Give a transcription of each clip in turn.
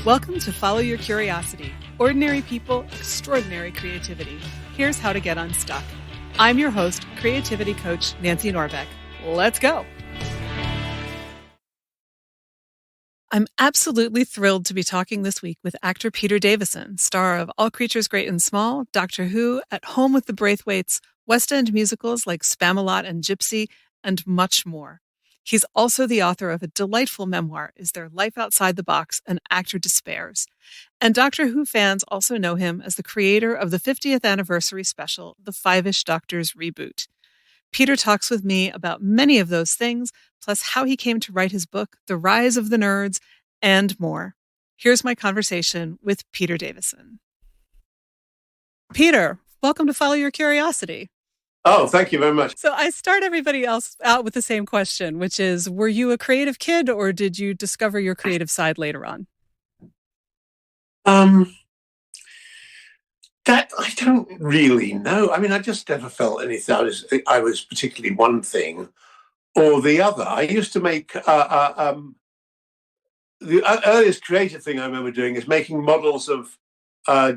Welcome to Follow Your Curiosity. Ordinary people, extraordinary creativity. Here's how to get unstuck. I'm your host, creativity coach Nancy Norbeck. Let's go. I'm absolutely thrilled to be talking this week with actor Peter Davison, star of All Creatures Great and Small, Doctor Who, At Home with the Braithwaites, West End musicals like Spamalot and Gypsy, and much more. He's also the author of a delightful memoir, Is There Life Outside the Box? An Actor Despairs. And Doctor Who fans also know him as the creator of the 50th anniversary special, The Five-ish Doctors Reboot. Peter talks with me about many of those things, plus how he came to write his book, The Rise of the Nerds, and more. Here's my conversation with Peter Davison. Peter, welcome to Follow Your Curiosity. Oh, thank you very much. So I start everybody else out with the same question, which is, were you a creative kid or did you discover your creative side later on? That I don't really know. I mean, I just never felt anything. I was particularly one thing or the other. I used to make the earliest creative thing I remember doing is making models of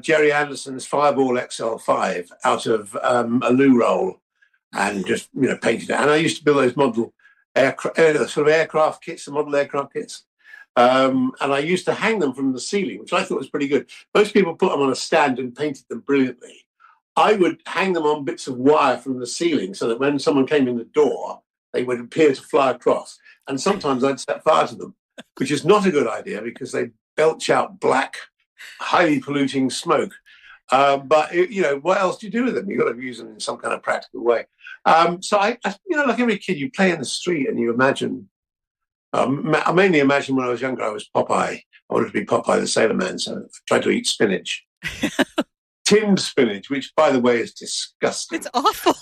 Jerry Anderson's Fireball XL5 out of a loo roll and just painted it. And I used to build those model aircraft kits, the model aircraft kits. And I used to hang them from the ceiling, which I thought was pretty good. Most people put them on a stand and painted them brilliantly. I would hang them on bits of wire from the ceiling so that when someone came in the door, they would appear to fly across. And sometimes I'd set fire to them, which is not a good idea because they belch out black, highly polluting smoke. But what else do you do with them? You've got to use them in some kind of practical way. So I like every kid, you play in the street and you imagine. I mainly imagine when I was younger, I was Popeye. I wanted to be Popeye the Sailor Man, so I tried to eat spinach. Tinned spinach, which, by the way, is disgusting. It's awful.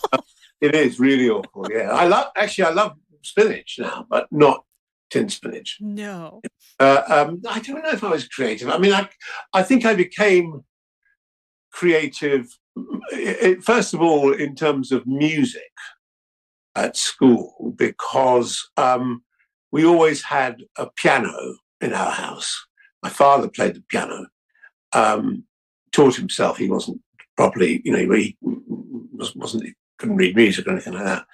It is really awful, yeah. I love spinach now, but not tinned spinach. No. I don't know if I was creative. I mean, I think I became creative, first of all, in terms of music at school, because we always had a piano in our house. My father played the piano, taught himself. He wasn't properly, he couldn't read music or anything like that.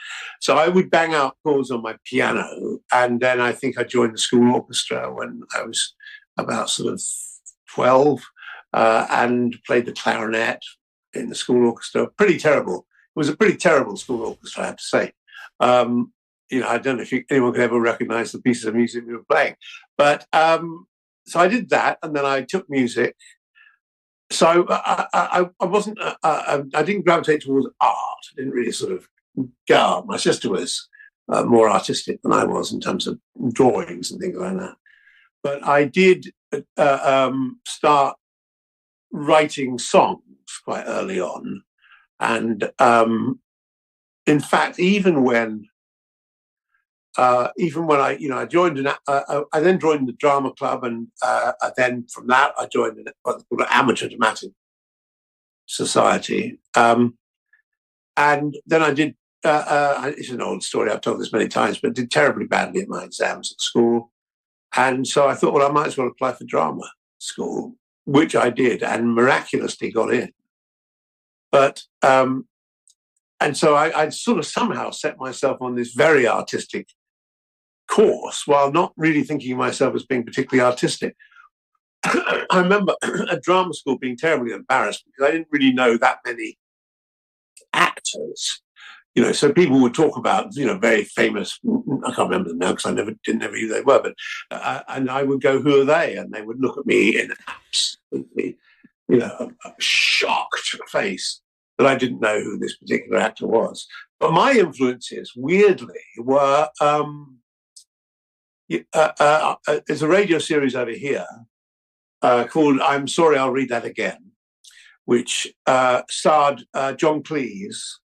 So I would bang out chords on my piano. And then I think I joined the school orchestra when I was about sort of 12 and played the clarinet in the school orchestra. Pretty terrible. It was a pretty terrible school orchestra, I have to say. I don't know if anyone could ever recognize the pieces of music we were playing. But so I did that, and then I took music. So I wasn't, I didn't gravitate towards art. I didn't really sort of go out. My sister was more artistic than I was in terms of drawings and things like that. But I did start writing songs quite early on. And in fact, even when I joined I then joined the drama club, and then from that I joined what's called an amateur dramatic society, and then I did. It's an old story. I've told this many times, but did terribly badly at my exams at school, and so I thought, well, I might as well apply for drama school, which I did, and miraculously got in. But and so I sort of somehow set myself on this very artistic course while not really thinking of myself as being particularly artistic. I remember at drama school being terribly embarrassed because I didn't really know that many actors. So people would talk about, very famous, I can't remember them now because I didn't know who they were, but, and I would go, who are they? And they would look at me in absolutely, a shocked face that I didn't know who this particular actor was. But my influences, weirdly, were, there's a radio series over here called I'm Sorry, I'll Read That Again, which starred John Cleese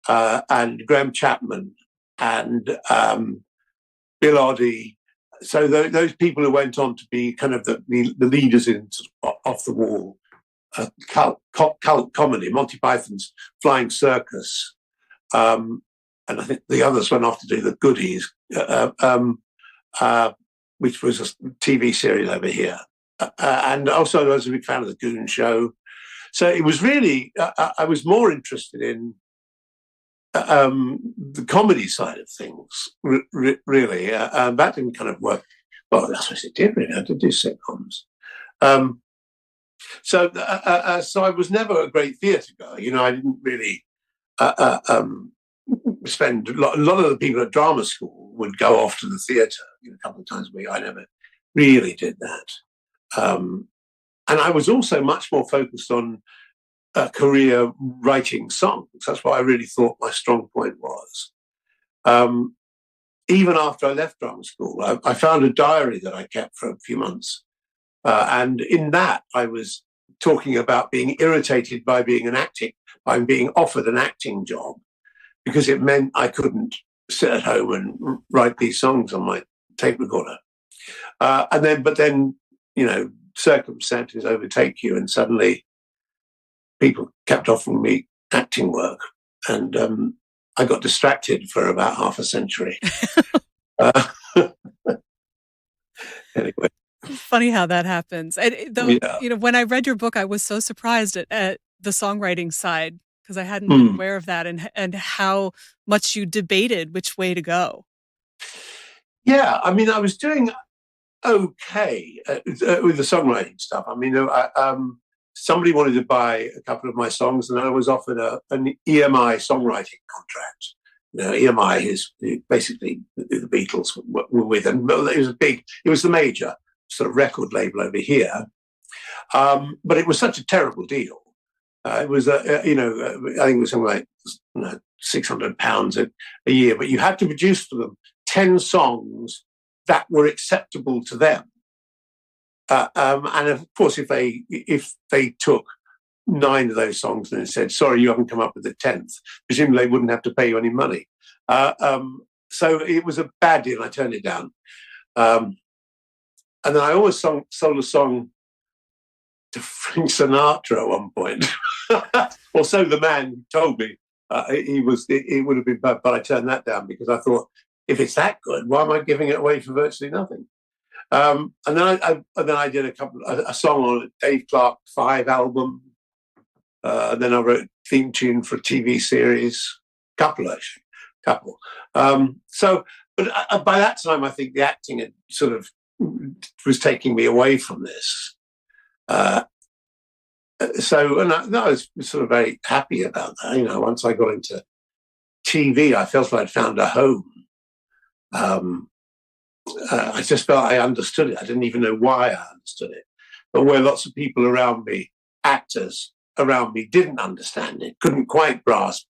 and Graham Chapman and Bill Oddie. So those people who went on to be kind of the leaders in sort of off-the-wall cult comedy, Monty Python's Flying Circus, and I think the others went off to do the Goodies, which was a TV series over here. and also I was a big fan of the Goon Show. So it was really, I was more interested in the comedy side of things, really. That didn't kind of work. Well, that's what it did, really. I did do sitcoms. Um, so I was never a great theatre goer. I didn't really spend a lot of the people at drama school would go off to the theatre a couple of times a week. I never really did that. And I was also much more focused on a career writing songs. That's what I really thought my strong point was. Even after I left drama school, I found a diary that I kept for a few months. And in that, I was talking about being irritated by being offered an acting job, because it meant I couldn't sit at home and write these songs on my tape recorder. But then, circumstances overtake you, and suddenly people kept offering me acting work, and I got distracted for about half a century. Anyway. Funny how that happens. And when I read your book, I was so surprised at the songwriting side, because I hadn't been aware of that, and how much you debated which way to go. Yeah, I mean, I was doing okay with the songwriting stuff. I mean, somebody wanted to buy a couple of my songs, and I was offered an EMI songwriting contract. EMI is basically the Beatles were with, and it was the major sort of record label over here. But it was such a terrible deal. It was, I think it was something like £600 a year, but you had to produce for them 10 songs that were acceptable to them. And of course, if they took 9 of those songs and said, sorry, you haven't come up with the 10th, presumably they wouldn't have to pay you any money. So it was a bad deal. I turned it down. And then I always sold a song to Frank Sinatra at one point. Or so the man told me. It would have been bad, but I turned that down because I thought, if it's that good, why am I giving it away for virtually nothing? And then I did a song on a Dave Clark 5 album. And then I wrote a theme tune for a TV series, couple. But by that time, I think the acting had sort of was taking me away from this. I was sort of very happy about that. Once I got into TV, I felt I'd found a home. I just felt I understood it. I didn't even know why I understood it. But where lots of people around me, actors around me, didn't understand it, couldn't quite grasp,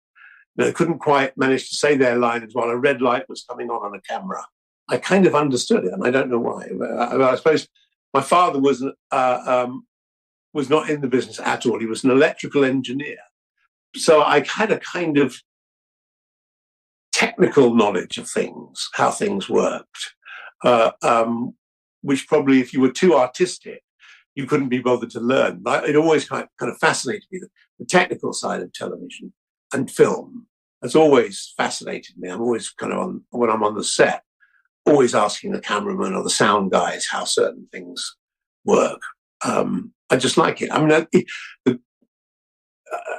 couldn't quite manage to say their lines while a red light was coming on a camera, I kind of understood it, and I don't know why. I suppose my father was not in the business at all. He was an electrical engineer. So I had a kind of technical knowledge of things, how things worked, which probably if you were too artistic, you couldn't be bothered to learn. It always kind of fascinated me, the technical side of television and film. Has always fascinated me. I'm always kind of when I'm on the set, always asking the cameraman or the sound guys how certain things work. I just like it. I mean,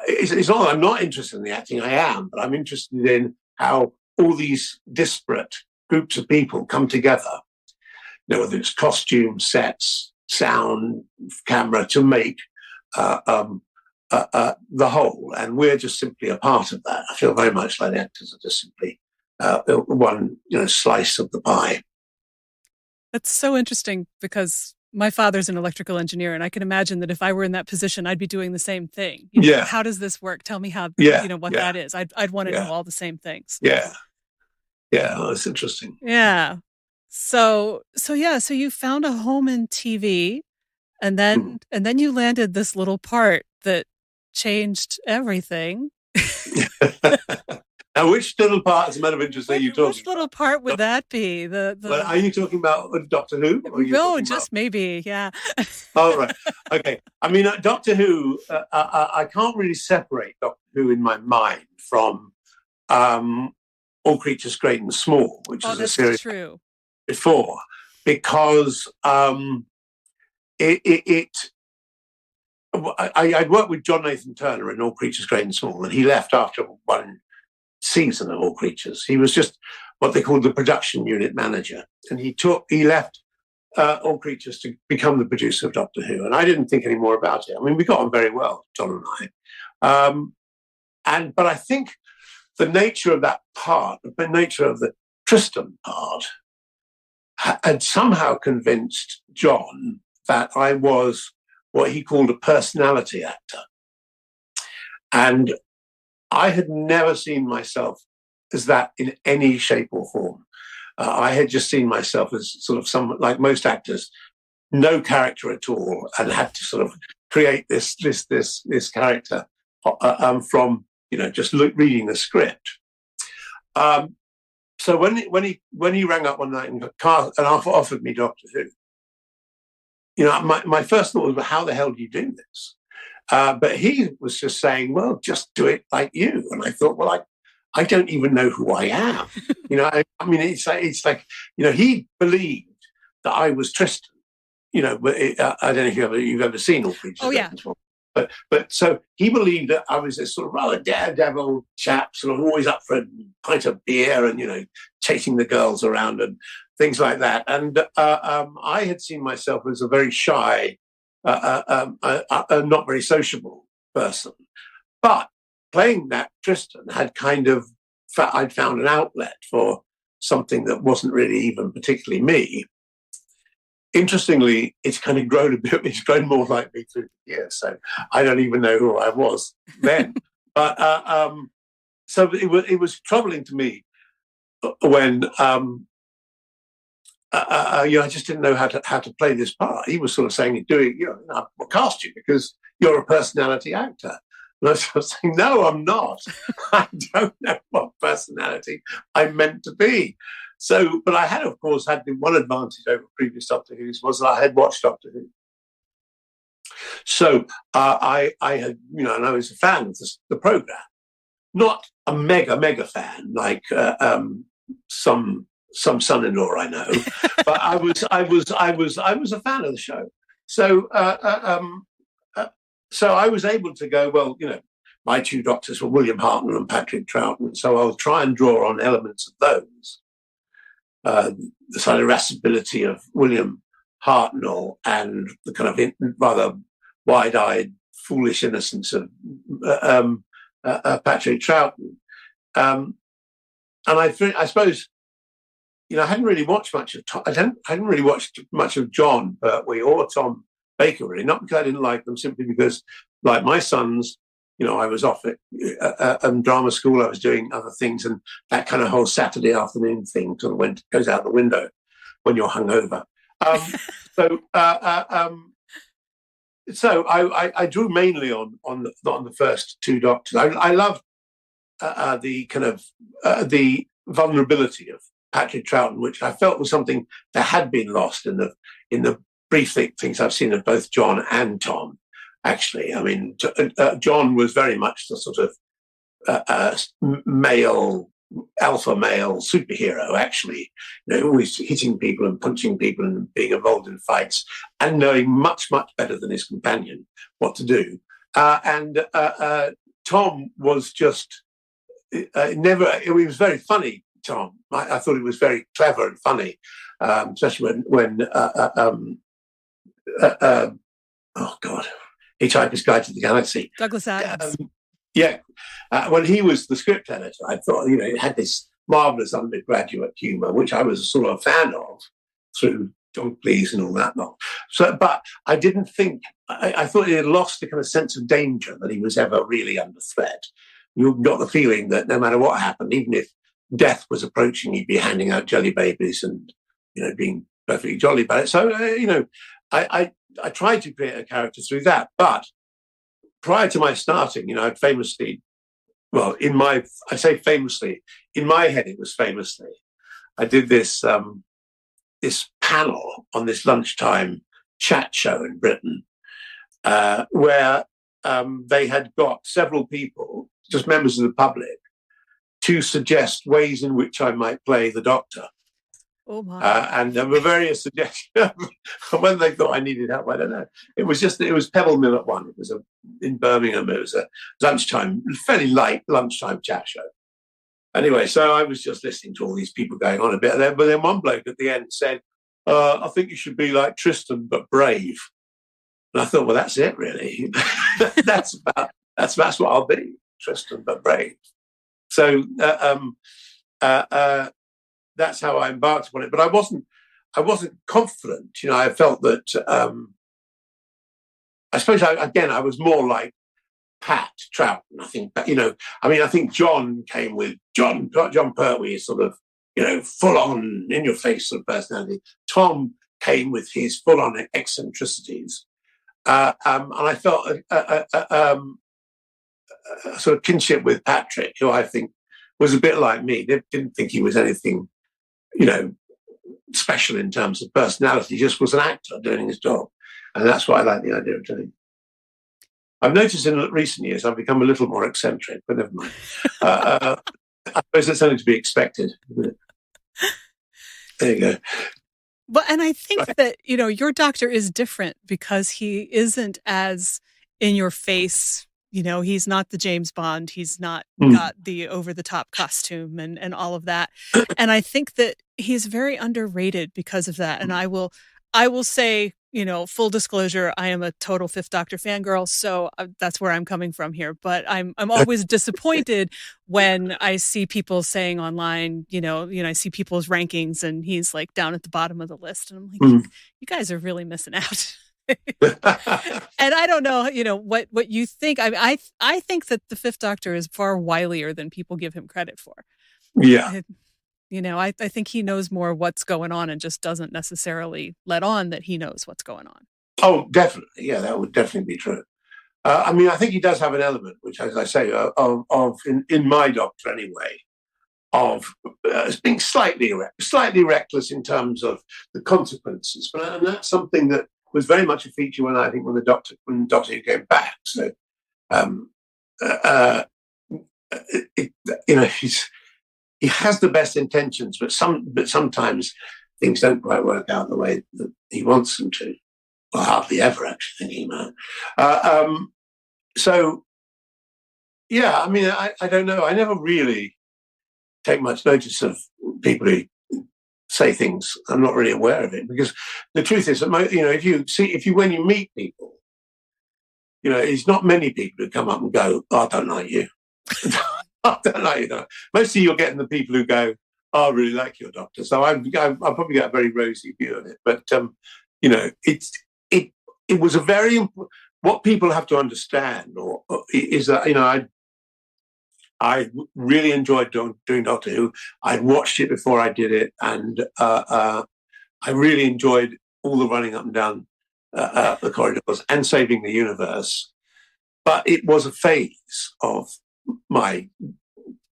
it's not that I'm not interested in the acting. I am, but I'm interested in how all these disparate groups of people come together. Whether it's costume, sets, sound, camera, to make the whole, and we're just simply a part of that. I feel very much like the actors are just simply one slice of the pie. That's so interesting, because my father's an electrical engineer, and I can imagine that if I were in that position, I'd be doing the same thing. How does this work? Tell me how. That is. I'd want to know all the same things. Yeah, that's interesting. Yeah. So you found a home in TV, and then you landed this little part that changed everything. Now, which little part, as a matter of interest, are you talking about? Which little part would that be? Well, are you talking about Doctor Who? No, just maybe, yeah. Oh, right. Okay. I mean, Doctor Who, I can't really separate Doctor Who in my mind from All Creatures Great and Small, which is a series true. before, because I'd worked with John Nathan Turner in All Creatures Great and Small, and he left after one season of All Creatures. He was just what they called the production unit manager, and he left All Creatures to become the producer of Doctor Who. And I didn't think any more about it. I mean, we got on very well, John and I. But I think the nature of that part, the nature of the Tristan part, had somehow convinced John that I was what he called a personality actor. And I had never seen myself as that in any shape or form. I had just seen myself as sort of someone, like most actors, no character at all, and had to sort of create this character from just reading the script. So when he rang up one night and offered me Doctor Who, my first thought was, well, how the hell do you do this? But he was just saying, well, just do it like you. And I thought, well, I don't even know who I am. I mean, it's like he believed that I was Tristan. But I don't know if you've ever seen All Creatures. Oh, yeah. But so he believed that I was this sort of rather daredevil chap, sort of always up for a pint of beer and, chasing the girls around and things like that. And I had seen myself as a very shy, not very sociable person. But playing that Tristan had I'd found an outlet for something that wasn't really even particularly me. Interestingly, it's kind of grown a bit. It's grown more like me through the years. So I don't even know who I was then. But so it was troubling to me when I just didn't know how to play this part. He was sort of saying, I'll cast you because you're a personality actor. And I was sort of saying, no, I'm not. I don't know what personality I'm meant to be. So, but I had, of course, had the one advantage over previous Doctor Who's was that I had watched Doctor Who. So I had, and I was a fan of the program, not a mega fan like some son-in-law I know, but I was a fan of the show. So so I was able to go, well, my two doctors were William Hartnell and Patrick Troughton, so I'll try and draw on elements of those. The sort of irascibility of William Hartnell and the kind of rather wide-eyed, foolish innocence of Patrick Troughton. And I suppose, I hadn't really watched much of I hadn't really watched much of John Pertwee or Tom Baker, really, not because I didn't like them, simply because, like my sons, I was off at drama school. I was doing other things, and that kind of whole Saturday afternoon thing sort of goes out the window when you're hungover. So I drew mainly on the first two Doctors. I loved the kind of the vulnerability of Patrick Troughton, which I felt was something that had been lost in the brief things I've seen of both John and Tom. Actually, I mean, John was very much the sort of alpha male superhero, actually, always hitting people and punching people and being involved in fights and knowing much, much better than his companion what to do. And Tom was just he was very funny, Tom. I thought he was very clever and funny, especially when oh God, Hitchhiker's Guide to the Galaxy. Douglas Adams. When he was the script editor, I thought, it had this marvelous undergraduate humor, which I was sort of a fan of through Don't Please and all that lot. So, but I didn't think, I thought he had lost the kind of sense of danger that he was ever really under threat. You got the feeling that no matter what happened, even if death was approaching, he'd be handing out jelly babies and, being perfectly jolly about it. So, I tried to create a character through that. But prior to my starting, I famously, in my head, it was famously, I did this this panel on this lunchtime chat show in Britain, where they had got several people, just members of the public, to suggest ways in which I might play the Doctor. Oh my! And there were various suggestions. Whether they thought I needed help, I don't know. It was Pebble Mill at 1. It was in Birmingham. It was a lunchtime, fairly light lunchtime chat show. Anyway, so I was just listening to all these people going on a bit there, but then one bloke at the end said, "I think you should be like Tristan but brave." And I thought, well, that's it, really. that's what I'll be, Tristan but brave. So that's how I embarked upon it. But I wasn't confident. I felt that I suppose I was more like Pat Troughton. I think John came with John Pertwee, sort of, full on in your face sort of personality. Tom came with his full on eccentricities. And I felt a sort of kinship with Patrick, who I think was a bit like me. They didn't think he was anything, special in terms of personality. He just was an actor doing his job. And that's what I like the idea of doing. I've noticed in recent years I've become a little more eccentric, but never mind. I suppose that's only to be expected, isn't it? There you go. Well, and I think that, your doctor is different because he isn't as in your face. He's not the James Bond. He's not got the over-the-top costume and all of that. And I think that he's very underrated because of that. And I will say, full disclosure, I am a total Fifth Doctor fangirl, so that's where I'm coming from here. But I'm always disappointed when I see people saying online, I see people's rankings and he's like down at the bottom of the list. And I'm like, you guys are really missing out. And I don't know, what you think. I think that the Fifth Doctor is far wilier than people give him credit for. Yeah. I think he knows more what's going on and just doesn't necessarily let on that he knows what's going on. Oh, definitely. Yeah, that would definitely be true. I think he does have an element, which, as I say, of in my Doctor anyway, of being slightly reckless in terms of the consequences. And that's something that was very much a feature when Doctor Who came back. So, he has the best intentions, but sometimes things don't quite work out the way that he wants them to. Well, hardly ever, actually, thinking about. So, yeah, I don't know. I never really take much notice of people who say things. I'm not really aware of it because the truth is that when you meet people, it's not many people who come up and go, "Oh, I don't like you." I don't like you. Mostly you're getting the people who go, "Oh, I really like your Doctor." So I probably get a very rosy view of it. But it was a very what people have to understand is that I really enjoyed doing Doctor Who. I'd watched it before I did it, and I really enjoyed all the running up and down the corridors and saving the universe. But it was a phase of my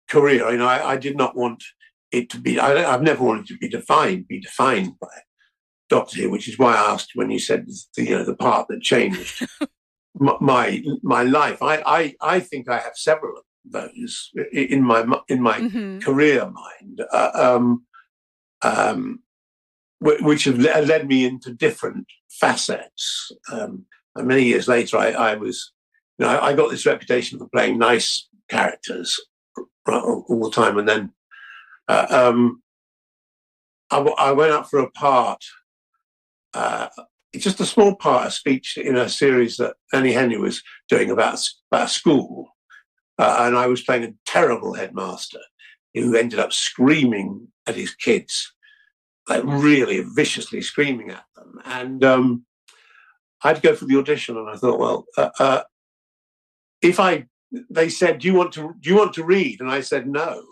career. I did not want it to be. I've never wanted to be defined by Doctor Who, which is why I asked when you said the part that changed my life. I think I have several of those in my career mind, which have led me into different facets. And many years later, I was, I got this reputation for playing nice characters all the time, and then I went up for a part. Just a small part, a speech in a series that Annie Henry was doing about school. And I was playing a terrible headmaster who ended up screaming at his kids, like really viciously screaming at them. And I had to go for the audition, and I thought, well, they said, do you want to read? And I said no,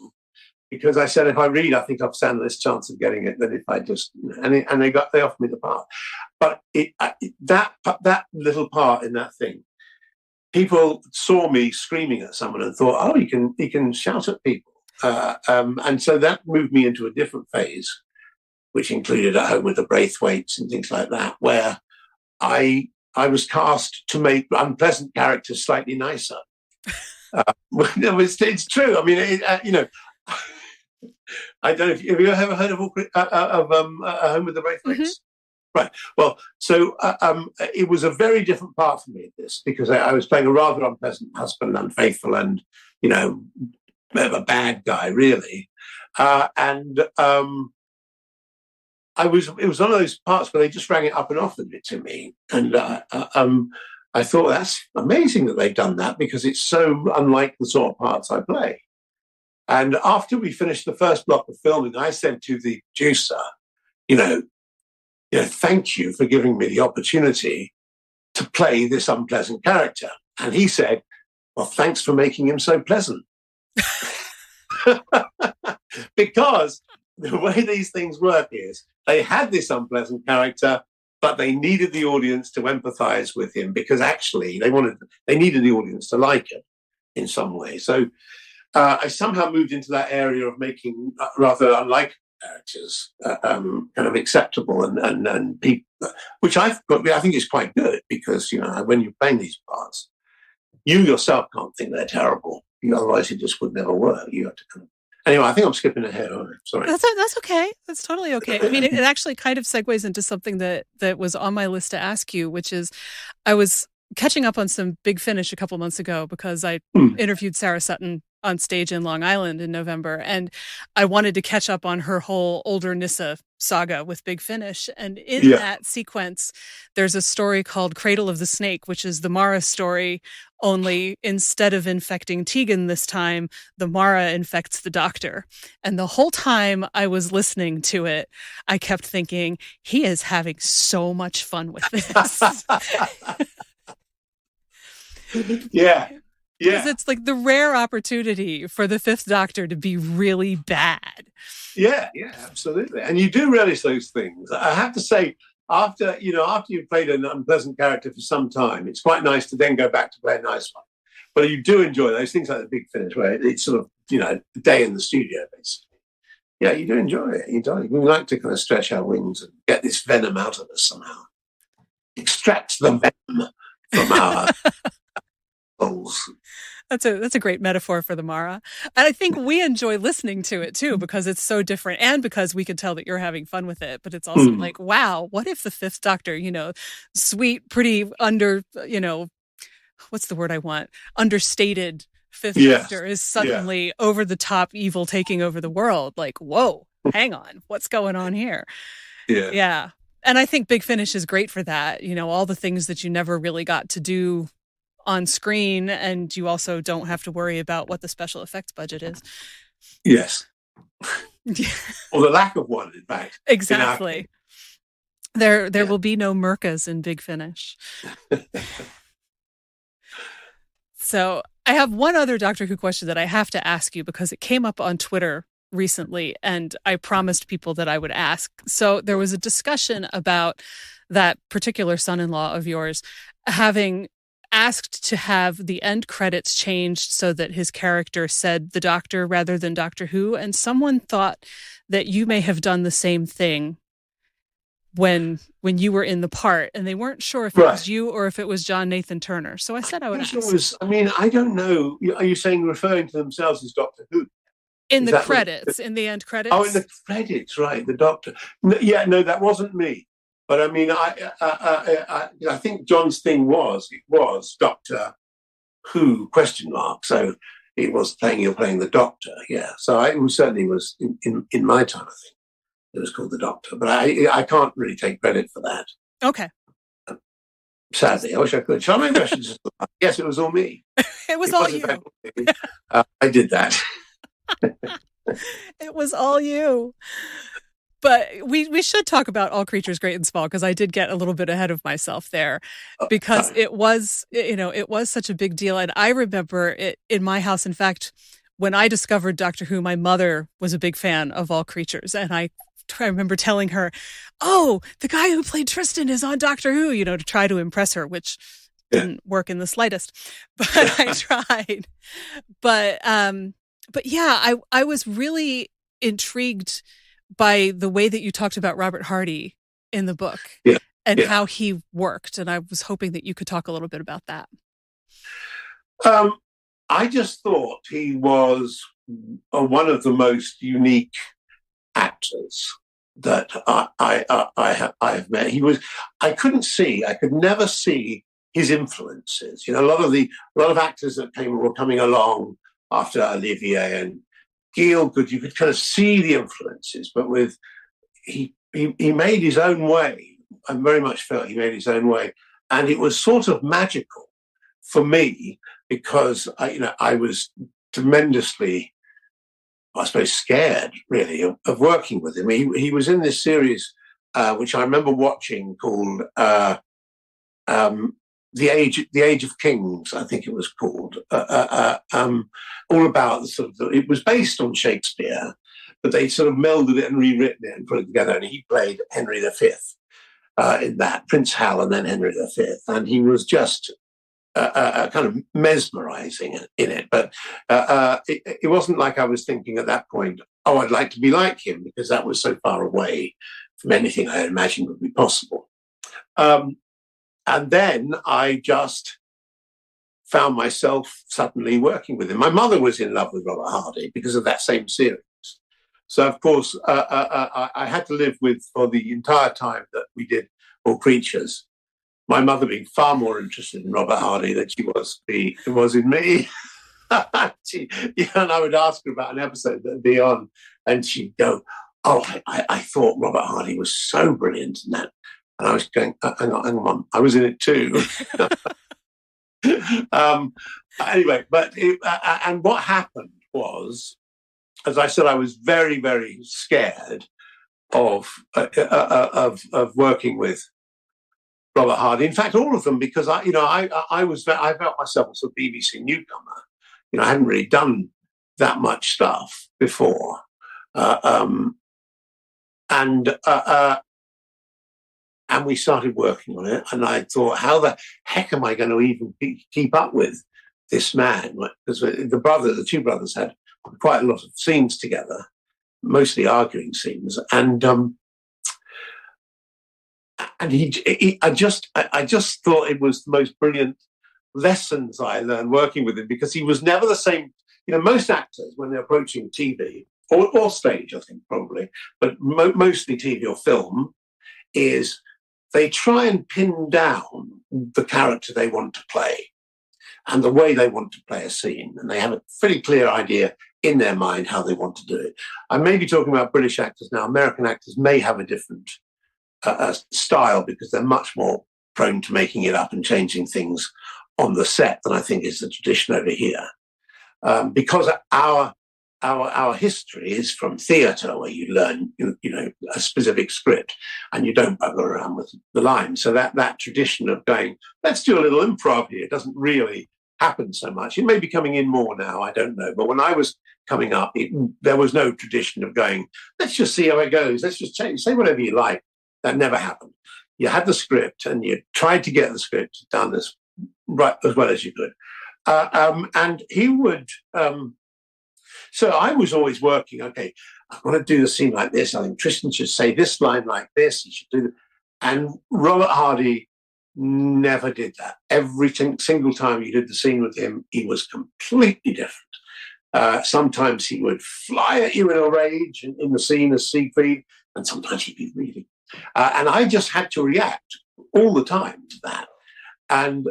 because I said if I read, I think I've stand less chance of getting it than if I just. And they offered me the part, but that little part in that thing. People saw me screaming at someone and thought, "Oh, he can shout at people," and so that moved me into a different phase, which included At Home with the Braithwaites and things like that, where I was cast to make unpleasant characters slightly nicer. It's true. I don't know. Have you ever heard of A Home with the Braithwaites? Mm-hmm. Right. Well, so it was a very different part for me, this, because I was playing a rather unpleasant husband, unfaithful, and a bad guy, really. It was one of those parts where they just rang it up and offered it to me, and I thought that's amazing that they've done that, because it's so unlike the sort of parts I play. And after we finished the first block of filming, I said to the producer, thank you for giving me the opportunity to play this unpleasant character. And he said, well, thanks for making him so pleasant. Because the way these things work is they had this unpleasant character, but they needed the audience to empathize with him, because actually they needed the audience to like him in some way. So I somehow moved into that area of making rather unlikable characters kind of acceptable and people, which I think is quite good, because when you're playing these parts, you yourself can't think they're terrible. Otherwise, it just would never work. You have to kind of. Anyway, I think I'm skipping ahead. Sorry. That's okay. That's totally okay. I mean, it actually kind of segues into something that was on my list to ask you, which is, I was catching up on some Big Finish a couple months ago because I interviewed Sarah Sutton on stage in Long Island in November, and I wanted to catch up on her whole older Nyssa saga with Big Finish. And in that sequence, there's a story called Cradle of the Snake, which is the Mara story, only instead of infecting Tegan this time, the Mara infects the Doctor. And the whole time I was listening to it, I kept thinking, he is having so much fun with this. Yeah. Because it's like the rare opportunity for the Fifth Doctor to be really bad. Yeah, absolutely. And you do relish those things. I have to say, after you've played an unpleasant character for some time, it's quite nice to then go back to play a nice one. But you do enjoy those things, like the Big Finish, where it's sort of, the day in the studio, basically. Yeah, you do enjoy it. We like to kind of stretch our wings and get this venom out of us somehow. Extract the venom from our souls. That's a great metaphor for the Mara. And I think we enjoy listening to it too, because it's so different, and because we can tell that you're having fun with it. But it's also like, wow, what if the Fifth Doctor, sweet, pretty what's the word I want? Understated Fifth Doctor is suddenly over the top evil, taking over the world. Like, whoa, hang on, what's going on here? Yeah. And I think Big Finish is great for that. All the things that you never really got to do on screen, and you also don't have to worry about what the special effects budget is. Yes. Or the lack of one, in fact. Exactly. There will be no Merkas in Big Finish. So I have one other Doctor Who question that I have to ask you, because it came up on Twitter recently, and I promised people that I would ask. So there was a discussion about that particular son-in-law of yours having asked to have the end credits changed so that his character said the Doctor rather than Doctor Who, and someone thought that you may have done the same thing when you were in the part, and they weren't sure if it was you or if it was John Nathan Turner. So I said I would ask. I don't know. Are you saying referring to themselves as Doctor Who? In the credits, in the end credits? Oh, in the credits, right, the Doctor. No, that wasn't me. But I mean, I think John's thing was Doctor Who ? So you're playing the Doctor, yeah. So it certainly was in my time, I think it was called the Doctor. But I can't really take credit for that. Okay. Sadly, I wish I could. Shall I make questions? Yes, it was all me. It was all you. I did that. It was all you. But we should talk about All Creatures Great and Small, because I did get a little bit ahead of myself there, because it was such a big deal. And I remember it in my house. In fact, when I discovered Doctor Who, my mother was a big fan of All Creatures. And I remember telling her, oh, the guy who played Tristan is on Doctor Who, to try to impress her, which didn't work in the slightest. But I tried. But yeah, I was really intrigued by the way that you talked about Robert Hardy in the book and how he worked. And I was hoping that you could talk a little bit about that. I just thought he was one of the most unique actors that I have met. I could never see his influences. You know, a lot of actors that were coming along after Olivier and Gielgud, you could kind of see the influences, but he made his own way. I very much felt he made his own way, and it was sort of magical for me because I was tremendously, I suppose, scared really of working with him. He was in this series which I remember watching called the Age of Kings, I think it was called, all about it was based on Shakespeare, but they sort of melded it and rewritten it and put it together. And he played Henry V in that, Prince Hal, and then Henry V, and he was just kind of mesmerizing in it. But it wasn't like I was thinking at that point, oh, I'd like to be like him, because that was so far away from anything I had imagined would be possible. And then I just found myself suddenly working with him. My mother was in love with Robert Hardy because of that same series. So, of course, I had to live with, for the entire time that we did All Creatures, my mother being far more interested in Robert Hardy than she was in me. And I would ask her about an episode that would be on, and she'd go, oh, I thought Robert Hardy was so brilliant in that. And I was going, hang on, I was in it too. Anyway, and what happened was, as I said, I was very, very scared of working with Robert Hardy. In fact, all of them, because I felt myself as a BBC newcomer. I hadn't really done that much stuff before, and we started working on it. And I thought, how the heck am I going to even keep up with this man? Because the two brothers had quite a lot of scenes together, mostly arguing scenes, and I just thought it was the most brilliant lessons I learned working with him, because he was never the same. Most actors, when they're approaching TV or stage, I think probably, but mostly TV or film, is they try and pin down the character they want to play and the way they want to play a scene, and they have a pretty clear idea in their mind how they want to do it. I may be talking about British actors now. American actors may have a different style, because they're much more prone to making it up and changing things on the set than I think is the tradition over here. Because our history is from theatre, where you learn a specific script and you don't bugger around with the lines. So that tradition of going, let's do a little improv here, doesn't really happen so much. It may be coming in more now, I don't know. But when I was coming up, there was no tradition of going, let's just see how it goes. Let's just change, say whatever you like. That never happened. You had the script and you tried to get the script done as well as you could. And he would... So I was always working, okay, I want to do the scene like this. I think Tristan should say this line like this. He should do that. And Robert Hardy never did that. Every single time you did the scene with him, he was completely different. Sometimes he would fly at you in a rage in the scene as Siegfried, and sometimes he'd be really... and I just had to react all the time to that. And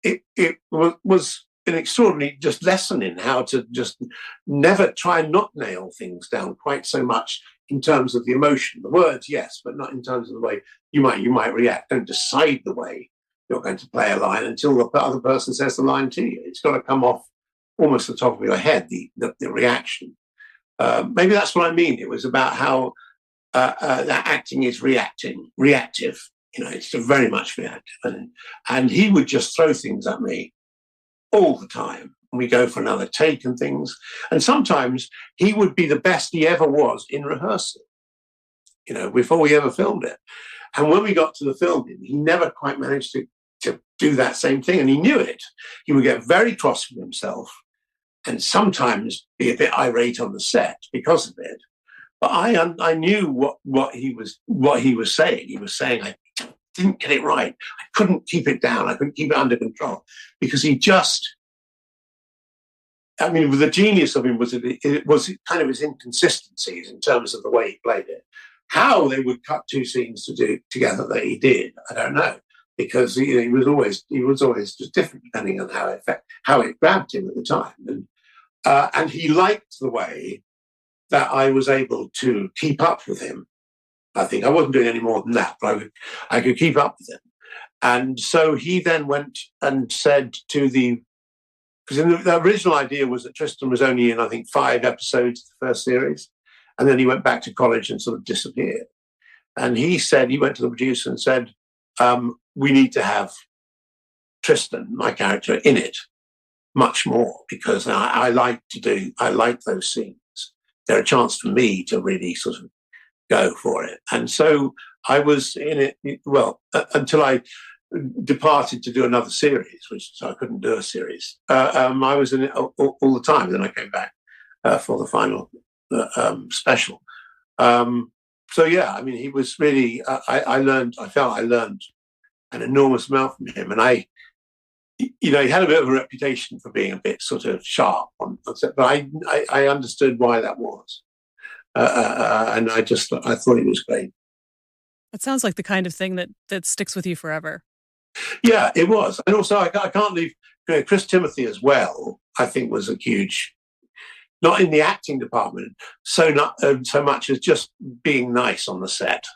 it was an extraordinary just lesson in how to just never try and not nail things down quite so much in terms of the emotion. The words, yes, but not in terms of the way you might react. Don't decide the way you're going to play a line until the other person says the line to you. It's got to come off almost the top of your head, the reaction. Maybe that's what I mean. It was about how that acting is reactive. It's very much reactive. And he would just throw things at me all the time. And we go for another take and things. And sometimes he would be the best he ever was in rehearsal, before we ever filmed it. And when we got to the filming, he never quite managed to do that same thing. And he knew it. He would get very cross with himself and sometimes be a bit irate on the set because of it. But I knew what he was saying. He was saying, I didn't get it right. I couldn't keep it down. I couldn't keep it under control, because he just I mean, the genius of him was it was kind of his inconsistencies in terms of the way he played it. How they would cut two scenes to do together that he did, I don't know, because he was always just different depending on how it grabbed him at the time, and he liked the way that I was able to keep up with him. I think I wasn't doing any more than that, but I could keep up with him, and so he then went and said to because the original idea was that Tristan was only in, I think, 5 episodes of the first series. And then he went back to college and sort of disappeared. And he went to the producer and said, we need to have Tristan, my character, in it much more, because I like those scenes. They're a chance for me to really sort of go for it. And so I was in it, until I departed to do another series, so I couldn't do a series. I was in it all the time. Then I came back for the final special. So yeah, I mean, he was really. I felt I learned an enormous amount from him, and he had a bit of a reputation for being a bit sort of sharp but I understood why that was, and I thought he was great. It sounds like the kind of thing that sticks with you forever. Yeah, it was. And also, I can't leave Chris Timothy as well, I think, was a huge, not in the acting department, so much as just being nice on the set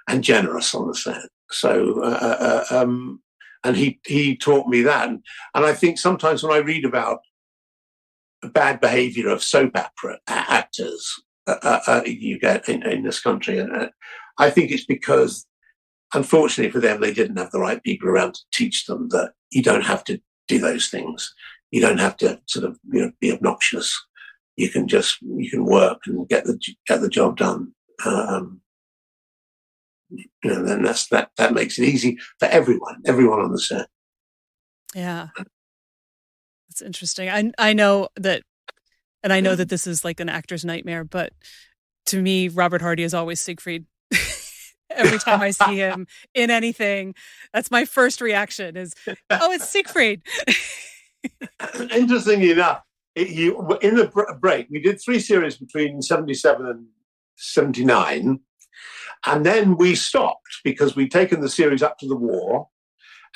and generous on the set. So, and he taught me that. And I think sometimes when I read about bad behavior of soap opera actors you get in this country, I think it's because, unfortunately for them, they didn't have the right people around to teach them that you don't have to do those things. You don't have to sort of be obnoxious. You can work and get the job done. Then that makes it easy for everyone on the set. Yeah, that's interesting. I know that, and I know that this is like an actor's nightmare, but to me, Robert Hardy is always Siegfried. Every time I see him in anything, that's my first reaction is, oh, it's Siegfried. Interestingly enough, in the break, we did 3 series between 77 and 79. And then we stopped because we'd taken the series up to the war.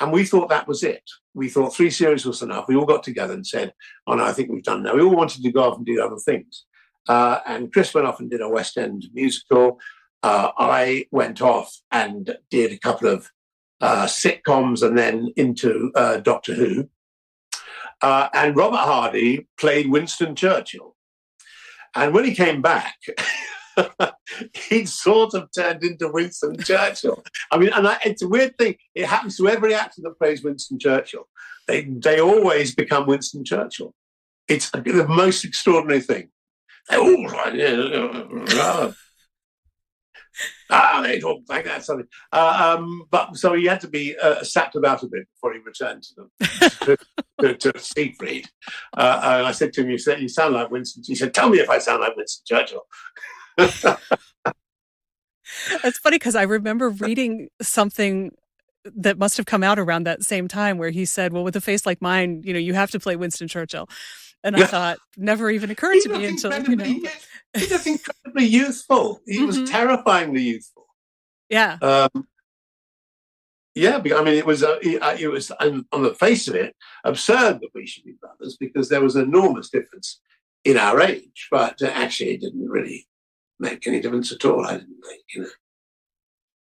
And we thought that was it. We thought 3 series was enough. We all got together and said, oh, no, I think we've done now. We all wanted to go off and do other things. And Chris went off and did a West End musical. I went off and did a couple of sitcoms and then into Doctor Who. And Robert Hardy played Winston Churchill. And when he came back, he'd sort of turned into Winston Churchill. I mean, it's a weird thing. It happens to every actor that plays Winston Churchill. They always become Winston Churchill. It's the most extraordinary thing. They're all like, they talk like that. Something. But so he had to be sacked about a bit before he returned to them to Siegfried. And I said to him, "You sound like Winston." He said, "Tell me if I sound like Winston Churchill." It's funny because I remember reading something that must have come out around that same time where he said, "Well, with a face like mine, you have to play Winston Churchill." And I thought, never even occurred to me until, He was incredibly youthful. He was terrifyingly youthful. Yeah. Yeah, because, I mean, it was on the face of it absurd that we should be brothers because there was an enormous difference in our age, but actually it didn't really make any difference at all. I didn't think,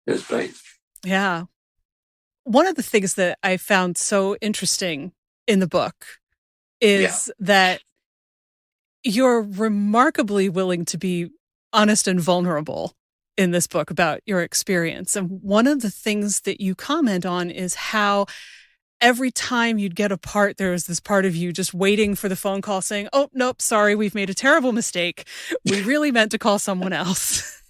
it was great. Yeah. One of the things that I found so interesting in the book is that you're remarkably willing to be honest and vulnerable in this book about your experience. And one of the things that you comment on is how every time you'd get a part, there was this part of you just waiting for the phone call saying, oh, nope, sorry, we've made a terrible mistake. We really meant to call someone else.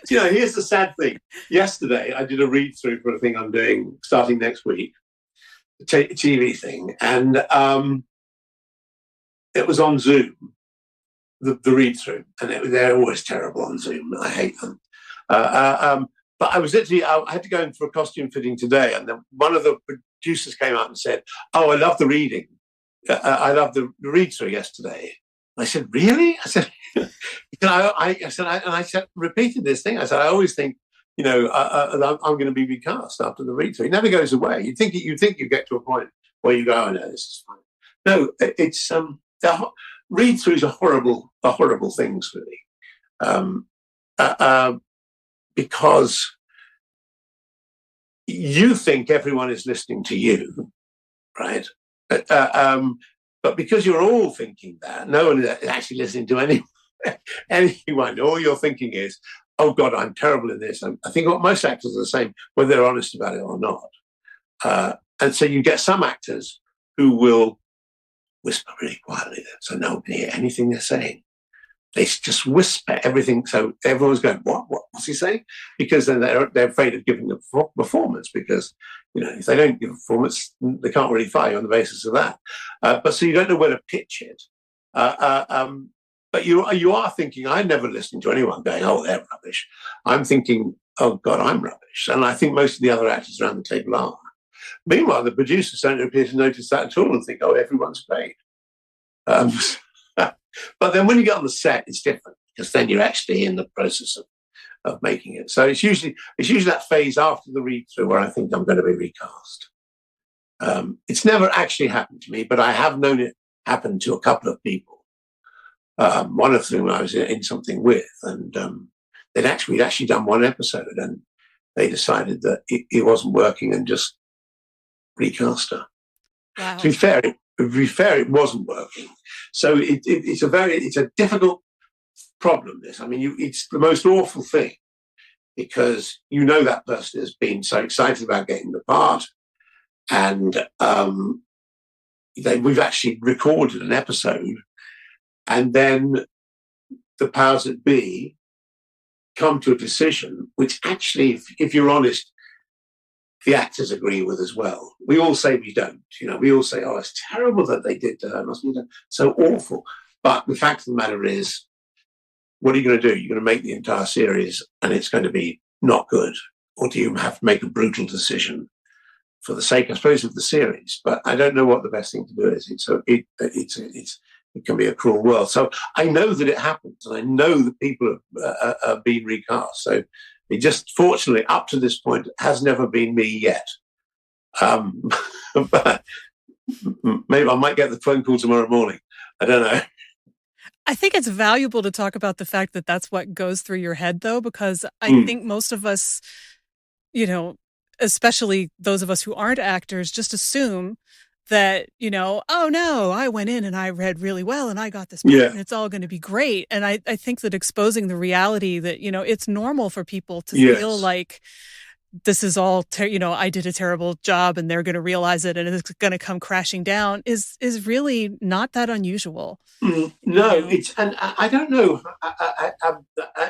Here's the sad thing. Yesterday, I did a read-through for a thing I'm doing starting next week, a TV thing, and it was on Zoom, the read-through, and they're always terrible on Zoom. I hate them. But I was I had to go in for a costume fitting today, and then one of the producers came out and said, oh, I love the reading. I loved the read-through yesterday. I said, really? I said, I said, repeated this thing. I said, I always think, I'm going to be recast after the read-through. It never goes away. You think you get to a point where you go, oh no, this is fine. No, it's read-throughs are horrible things, really, because you think everyone is listening to you, right? But because you're all thinking that, no one is actually listening to anyone. All you're thinking is, oh God, I'm terrible in this. I think what most actors are the same, whether they're honest about it or not. And so you get some actors who will whisper really quietly, so no one can hear anything they're saying. They just whisper everything, so everyone's going, what's he saying? Because then they're afraid of giving a performance, because if they don't give a performance, they can't really fire you on the basis of that. But so you don't know where to pitch it. But you are thinking, I'm never listening to anyone going, oh, they're rubbish. I'm thinking, oh God, I'm rubbish. And I think most of the other actors around the table are. Meanwhile, the producers don't appear to notice that at all and think, oh, everyone's great. But then when you get on the set, it's different, because then you're actually in the process of making it. So it's usually that phase after the read-through where I think I'm going to be recast. It's never actually happened to me, but I have known it happen to a couple of people. One of whom I was in something with, and we'd actually done one episode, and they decided that it wasn't working and just recast her. Wow. To be fair, it wasn't working. So it's a difficult problem. This, I mean, it's the most awful thing, because that person has been so excited about getting the part, and we've actually recorded an episode, and then the powers that be come to a decision, which actually, if you're honest, the actors agree with as well. We all say we don't. We all say, oh, it's terrible that they did to her. It must be so awful. But the fact of the matter is, what are you going to do? You're going to make the entire series and it's going to be not good? Or do you have to make a brutal decision for the sake, I suppose, of the series? But I don't know what the best thing to do is. It can be a cruel world. So I know that it happens, and I know that people have been recast. So it just, fortunately, up to this point, has never been me yet. But maybe I might get the phone call tomorrow morning. I don't know. I think it's valuable to talk about the fact that that's what goes through your head, though, because I think most of us, especially those of us who aren't actors, just assume that, oh no, I went in and I read really well and I got this part and it's all going to be great. And I think that exposing the reality that, it's normal for people to feel like this is all, I did a terrible job and they're going to realize it and it's going to come crashing down is really not that unusual. No, and I don't know.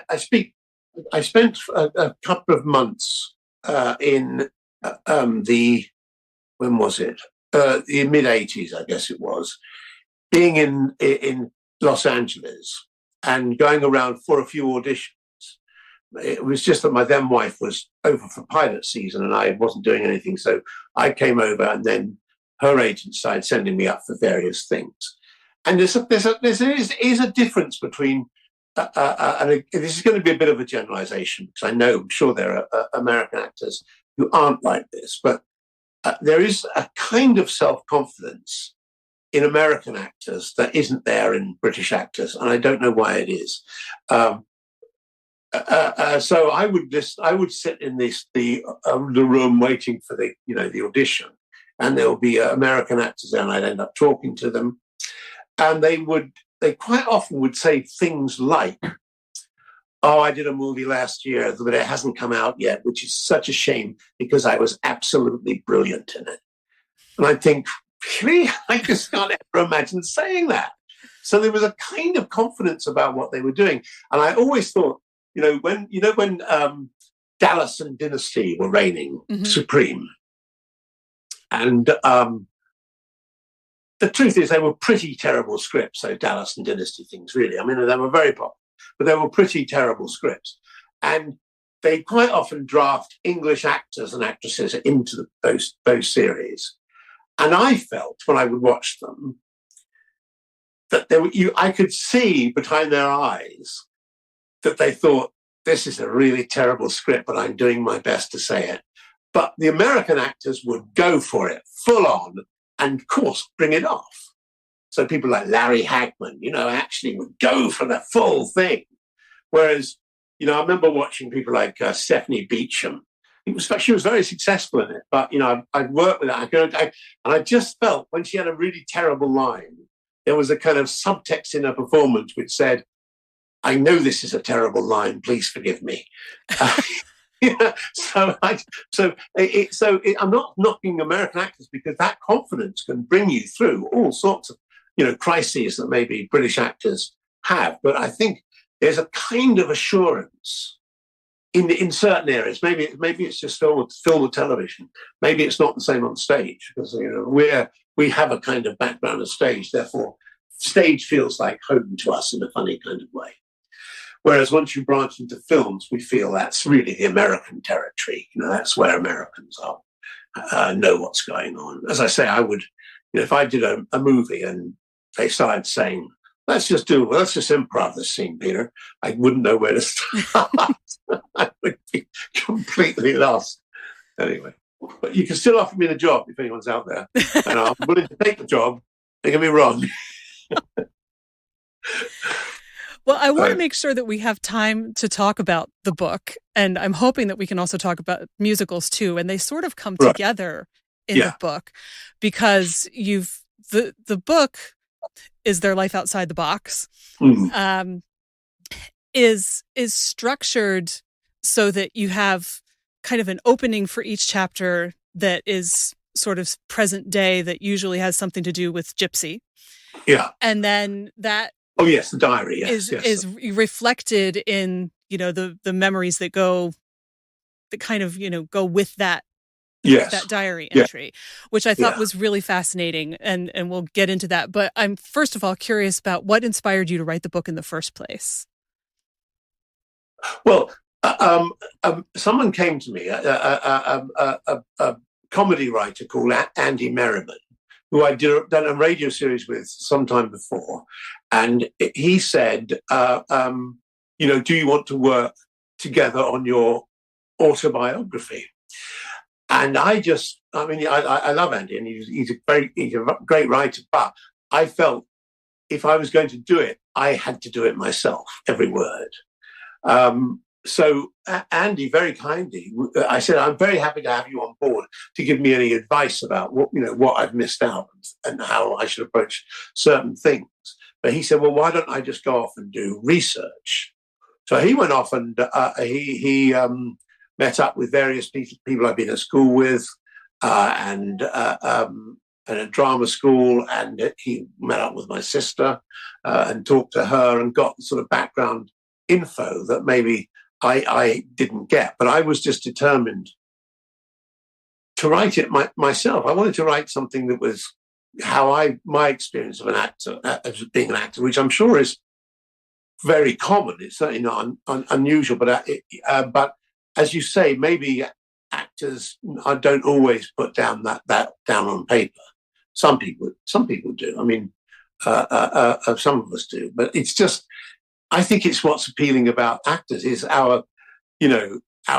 I spent a couple of months in when was it? The mid-'80s, I guess it was, being in Los Angeles and going around for a few auditions. It was just that my then wife was over for pilot season and I wasn't doing anything. So I came over, and then her agent started sending me up for various things. And there is a difference between, and this is going to be a bit of a generalization, because I'm sure there are American actors who aren't like this, but there is a kind of self-confidence in American actors that isn't there in British actors, and I don't know why it is. So I would sit in the room waiting for the audition, and there will be American actors there, and I'd end up talking to them, and they quite often would say things like, oh, I did a movie last year, but it hasn't come out yet, which is such a shame because I was absolutely brilliant in it. And I think, really? I just can't ever imagine saying that. So there was a kind of confidence about what they were doing. And I always thought, when Dallas and Dynasty were reigning supreme, and the truth is they were pretty terrible scripts, so Dallas and Dynasty things, really. I mean, they were very popular, but they were pretty terrible scripts. And they quite often draft English actors and actresses into those series. And I felt when I would watch them that I could see behind their eyes that they thought, this is a really terrible script, but I'm doing my best to say it. But the American actors would go for it full on and, of course, bring it off. So people like Larry Hagman, actually would go for the full thing. Whereas, I remember watching people like Stephanie Beacham. She was very successful in it, but, I'd worked with her. And I just felt when she had a really terrible line, there was a kind of subtext in her performance which said, I know this is a terrible line, please forgive me. So I'm not knocking American actors, because that confidence can bring you through all sorts of, crises that maybe British actors have. But I think there's a kind of assurance in certain areas. Maybe it's just film or television. Maybe it's not the same on stage, because we have a kind of background of stage. Therefore, stage feels like home to us in a funny kind of way. Whereas once you branch into films, we feel that's really the American territory. That's where Americans know what's going on. As I say, I would, if I did a movie and they started saying, let's just improv this scene, Peter, I wouldn't know where to start. I would be completely lost. Anyway, but you can still offer me the job if anyone's out there. And I'm willing to take the job. Don't get me wrong. Well, I want to make sure that we have time to talk about the book, and I'm hoping that we can also talk about musicals too. And they sort of come together in the book, because the book is Their Life Outside the Box, is structured so that you have kind of an opening for each chapter that is sort of present day, that usually has something to do with Gypsy. Yeah. And then that the diary is reflected in, the memories that kind of, go with that. Yes. That diary entry, which I thought was really fascinating, and we'll get into that. But I'm first of all curious about what inspired you to write the book in the first place. Well, someone came to me, a comedy writer called Andy Merriman, who I'd done a radio series with sometime before, and he said, do you want to work together on your autobiography? And I love Andy, and he's a great writer, but I felt if I was going to do it, I had to do it myself, every word. So Andy, very kindly, I said, I'm very happy to have you on board to give me any advice about what I've missed out and how I should approach certain things. But he said, well, why don't I just go off and do research? So he went off and he met up with various people I've been at school with, and a drama school, and he met up with my sister and talked to her and got the sort of background info that maybe I didn't get. But I was just determined to write it myself. I wanted to write something that was my experience of an actor, as being an actor, which I'm sure is very common. It's certainly not unusual, but as you say, maybe actors don't always put down that down on paper. Some people do. I mean, some of us do. But it's just, I think it's what's appealing about actors is our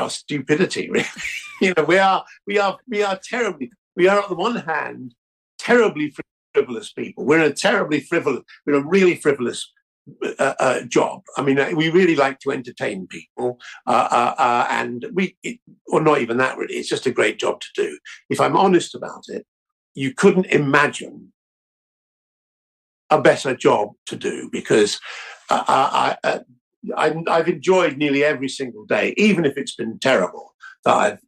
stupidity. Really, we are terribly. We are on the one hand terribly frivolous people. We're a really frivolous job. I mean, we really like to entertain people, and or not even that really. It's just a great job to do. If I'm honest about it, you couldn't imagine a better job to do, because I've enjoyed nearly every single day, even if it's been terrible, that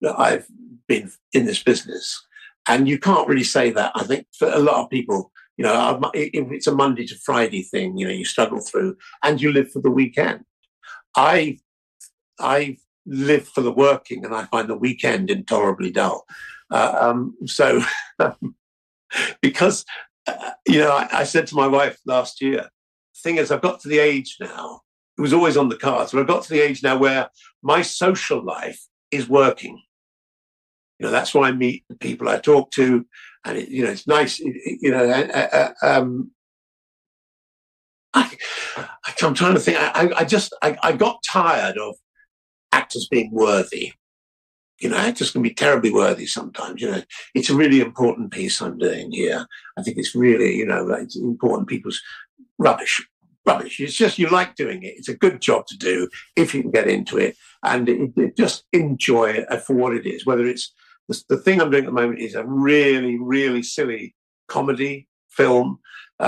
I've been in this business. And you can't really say that. I think for a lot of people, if it's a Monday to Friday thing, you struggle through and you live for the weekend. I live for the working, and I find the weekend intolerably dull. Because, I said to my wife last year, the thing is, I've got to the age now, it was always on the cards, but I've got to the age now where my social life is working. That's why I meet the people I talk to, and it's nice. I'm trying to think. I got tired of actors being worthy. Actors can be terribly worthy sometimes. It's a really important piece I'm doing here. I think it's really, it's important. People's rubbish. It's just you like doing it. It's a good job to do if you can get into it, and just enjoy it for what it is. Whether it's the thing I'm doing at the moment is a really, really silly comedy film. It's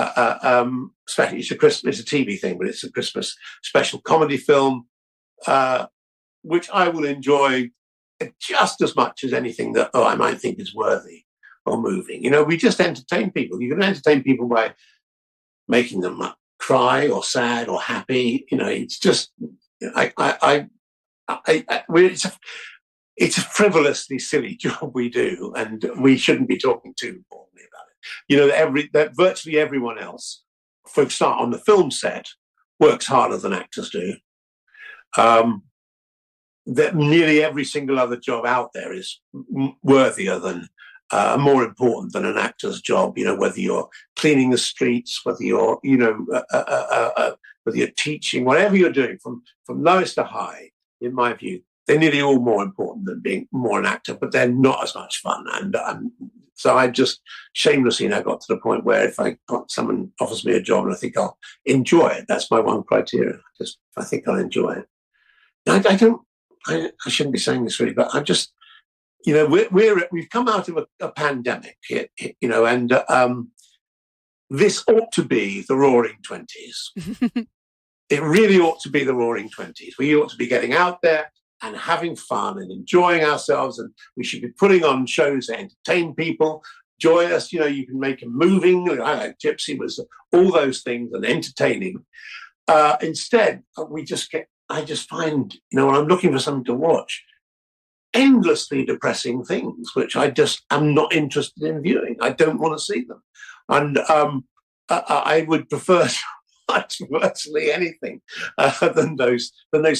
a TV thing, but it's a Christmas special comedy film, which I will enjoy just as much as anything that I might think is worthy or moving. We just entertain people. You can entertain people by making them cry or sad or happy. It's just it's a frivolously silly job we do, and we shouldn't be talking too importantly about it. That virtually everyone else, for example, on the film set, works harder than actors do. That nearly every single other job out there is worthier than, more important than an actor's job. Whether you're cleaning the streets, whether you're, whether you're teaching, whatever you're doing, from lowest to high, in my view, they're nearly all more important than being more an actor, but they're not as much fun. And so I just shamelessly now got to the point where if someone offers me a job and I think I'll enjoy it, that's my one criteria. I think I'll enjoy it. I shouldn't be saying this really, but I'm just, we've come out of a pandemic, and this ought to be the Roaring 20s. It really ought to be the Roaring 20s. We ought to be getting out there and having fun and enjoying ourselves, and we should be putting on shows that entertain people, joyous. You can make them moving. Gypsy was all those things and entertaining. Instead, I just find, when I'm looking for something to watch, endlessly depressing things, which I just am not interested in viewing. I don't want to see them. And I would prefer virtually anything than those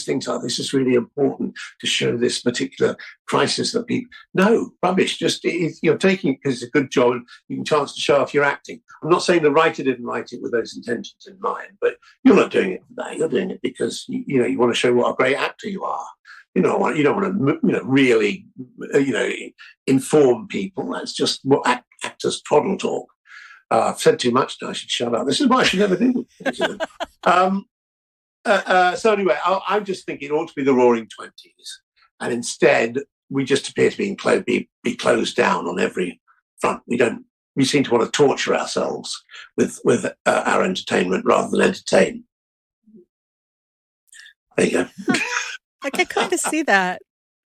things. This is really important to show this particular crisis that people. No, rubbish. Just you're taking it because it's a good job and you can chance to show off your acting. I'm not saying the writer didn't write it with those intentions in mind, but you're not doing it for that. You're doing it because you want to show what a great actor you are. You don't want to really inform people. That's just what actors twaddle talk. I've said too much now. I should shut up. This is what I should never do. So anyway, I'm just thinking it ought to be the Roaring 20s. And instead, we just appear to be closed down on every front. We seem to want to torture ourselves with our entertainment rather than entertain. There you go. I can kind of see that.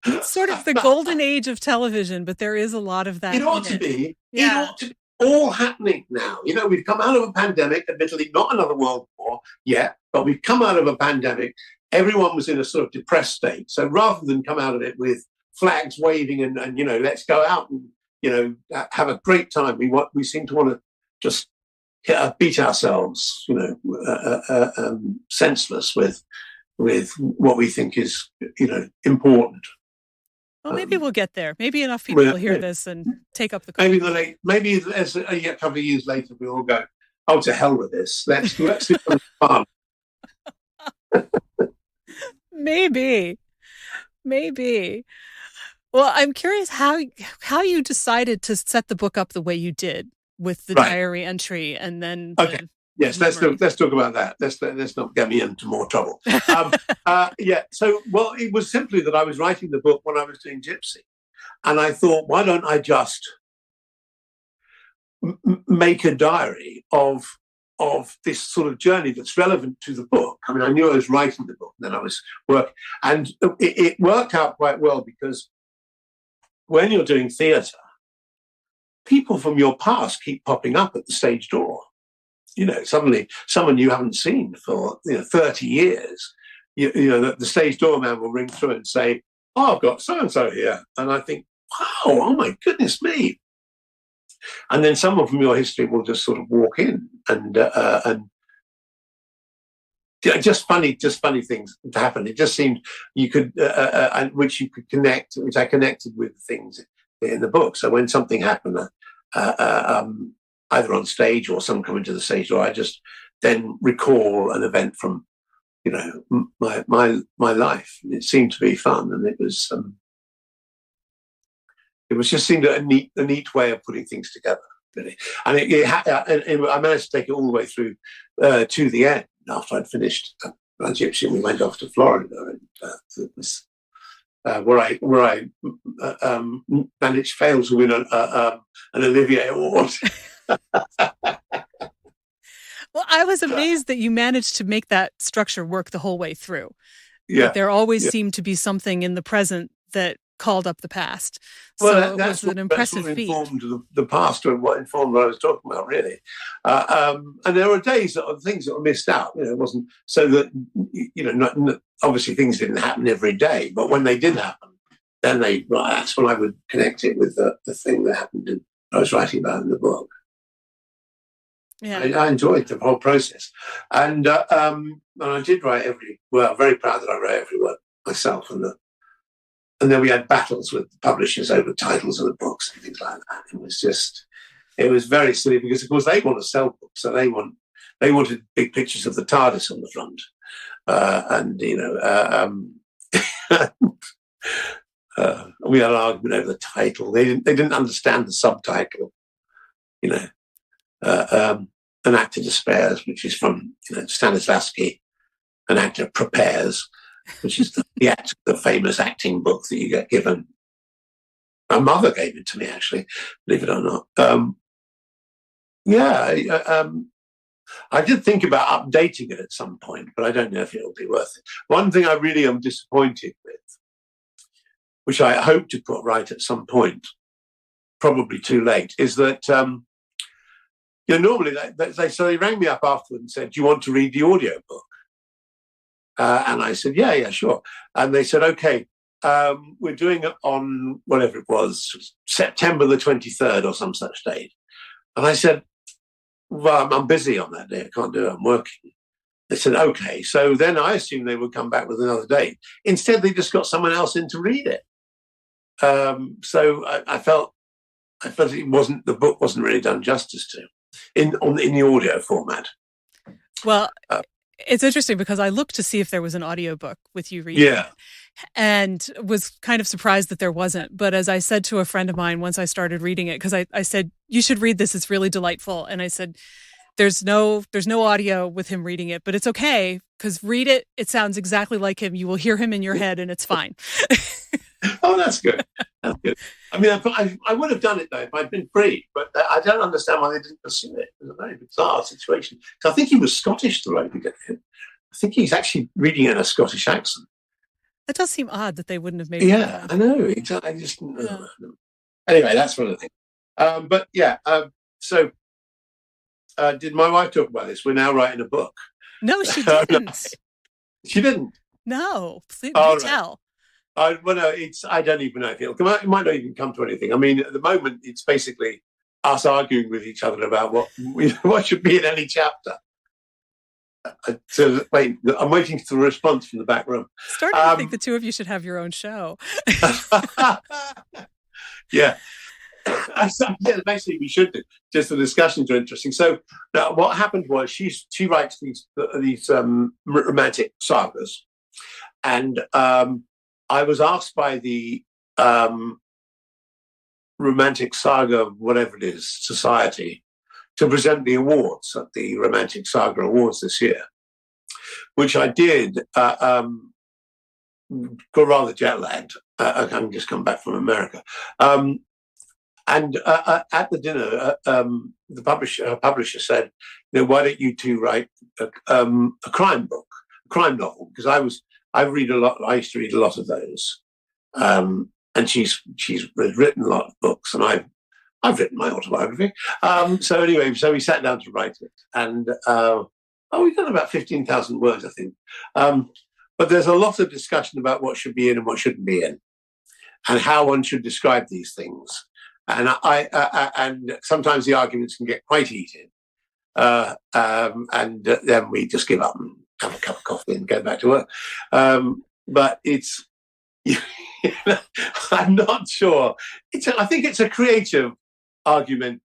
It's sort of the golden age of television, but there is a lot of that. It ought to be. Yeah. It ought to be all happening now. We've come out of a pandemic, admittedly not another world war yet, but we've come out of a pandemic. Everyone was in a sort of depressed state. So rather than come out of it with flags waving and let's go out and, have a great time, we seem to want to just beat ourselves, senseless with what we think is, important. Well, maybe we'll get there. Maybe enough people will hear this and take up the cause. Maybe as a couple of years later, we all go, oh, to hell with this. Let's do something fun. Maybe. Well, I'm curious how you decided to set the book up the way you did with the diary entry and then. Okay. Yes, let's talk about that. Let's not get me into more trouble. So, it was simply that I was writing the book when I was doing Gypsy. And I thought, why don't I just make a diary of this sort of journey that's relevant to the book? I mean, I knew I was writing the book, and then I was working. And it worked out quite well because when you're doing theatre, people from your past keep popping up at the stage door. Suddenly someone you haven't seen for 30 years, the stage doorman will ring through and say, oh, I've got so-and-so here. And I think, wow, oh my goodness me. And then someone from your history will just sort of walk in and just funny things happen. It just seemed you could, which I connected with things in the book. So when something happened, either on stage or some coming to the stage, or I just then recall an event from, my life. It seemed to be fun, and it was just seemed a neat way of putting things together, really. And I managed to take it all the way through to the end after I'd finished Gypsy, and we went off to Florida, and it was where I failed to win an Olivier Award. Well, I was amazed that you managed to make that structure work the whole way through. Yeah, there always seemed to be something in the present that called up the past. Well, that's an impressive feat. Informed the past and what informed what I was talking about, really. And there were days things that were missed out. It wasn't so that obviously things didn't happen every day, but when they did happen, then that's when I would connect it with the thing that happened and I was writing about in the book. Yeah, I enjoyed the whole process, and I did write very proud that I wrote every word myself, and then we had battles with the publishers over titles of the books and things like that. It was very silly because, of course, they want to sell books, so they wanted big pictures of the TARDIS on the front, we had an argument over the title. They didn't understand the subtitle, An Actor Despairs, which is from Stanislavski, An Actor Prepares, which is the famous acting book that you get given. My mother gave it to me, actually, believe it or not. I did think about updating it at some point, but I don't know if it'll be worth it. One thing I really am disappointed with, which I hope to put right at some point, probably too late, is that normally they rang me up afterwards and said, "Do you want to read the audio book?" And I said, yeah, sure. And they said, okay, we're doing it on whatever it was, September the 23rd or some such date. And I said, well, I'm busy on that day. I can't do it. I'm working. They said, okay. So then I assumed they would come back with another date. Instead, they just got someone else in to read it. So I felt the book wasn't really done justice to in the audio format. Well, it's interesting because I looked to see if there was an audiobook with you reading it, and was kind of surprised that there wasn't. But as I said to a friend of mine once I started reading it, because I said, you should read this, it's really delightful. And I said, there's no audio with him reading it, but it's okay, because read it. It sounds exactly like him. You will hear him in your head and it's fine. Oh, that's good. That's good. I mean, I would have done it, though, if I'd been free, but I don't understand why they didn't pursue it. It was a very bizarre situation. So I think he was Scottish, the way we get him. I think he's actually reading in a Scottish accent. That does seem odd that they wouldn't have made it. Yeah, I know. I just... Anyway, that's one of the things. But yeah, so did my wife talk about this? We're now writing a book. No, she didn't. She didn't? No. Please tell. I don't even know if it might not even come to anything. I mean, at the moment, it's basically us arguing with each other about what should be in any chapter. So wait, I'm waiting for the response from the back room. Starting to think the two of you should have your own show. Yeah. Basically, we should do. Just the discussions are interesting. So now, what happened was she writes these romantic sagas, and I was asked by the Romantic Saga, whatever it is, Society, to present the awards at the Romantic Saga Awards this year, which I did. Got rather jet lagged. I can just come back from America. And at the dinner, the publisher said, why don't you two write a crime book, a crime novel? Because I used to read a lot of those. And she's written a lot of books, and I've written my autobiography. So anyway, we sat down to write it, and we've done about 15,000 words, I think. But there's a lot of discussion about what should be in and what shouldn't be in, and how one should describe these things. And and sometimes the arguments can get quite heated, and then we just give up and have a cup of coffee and go back to work. But it's, I'm not sure. I think it's a creative argument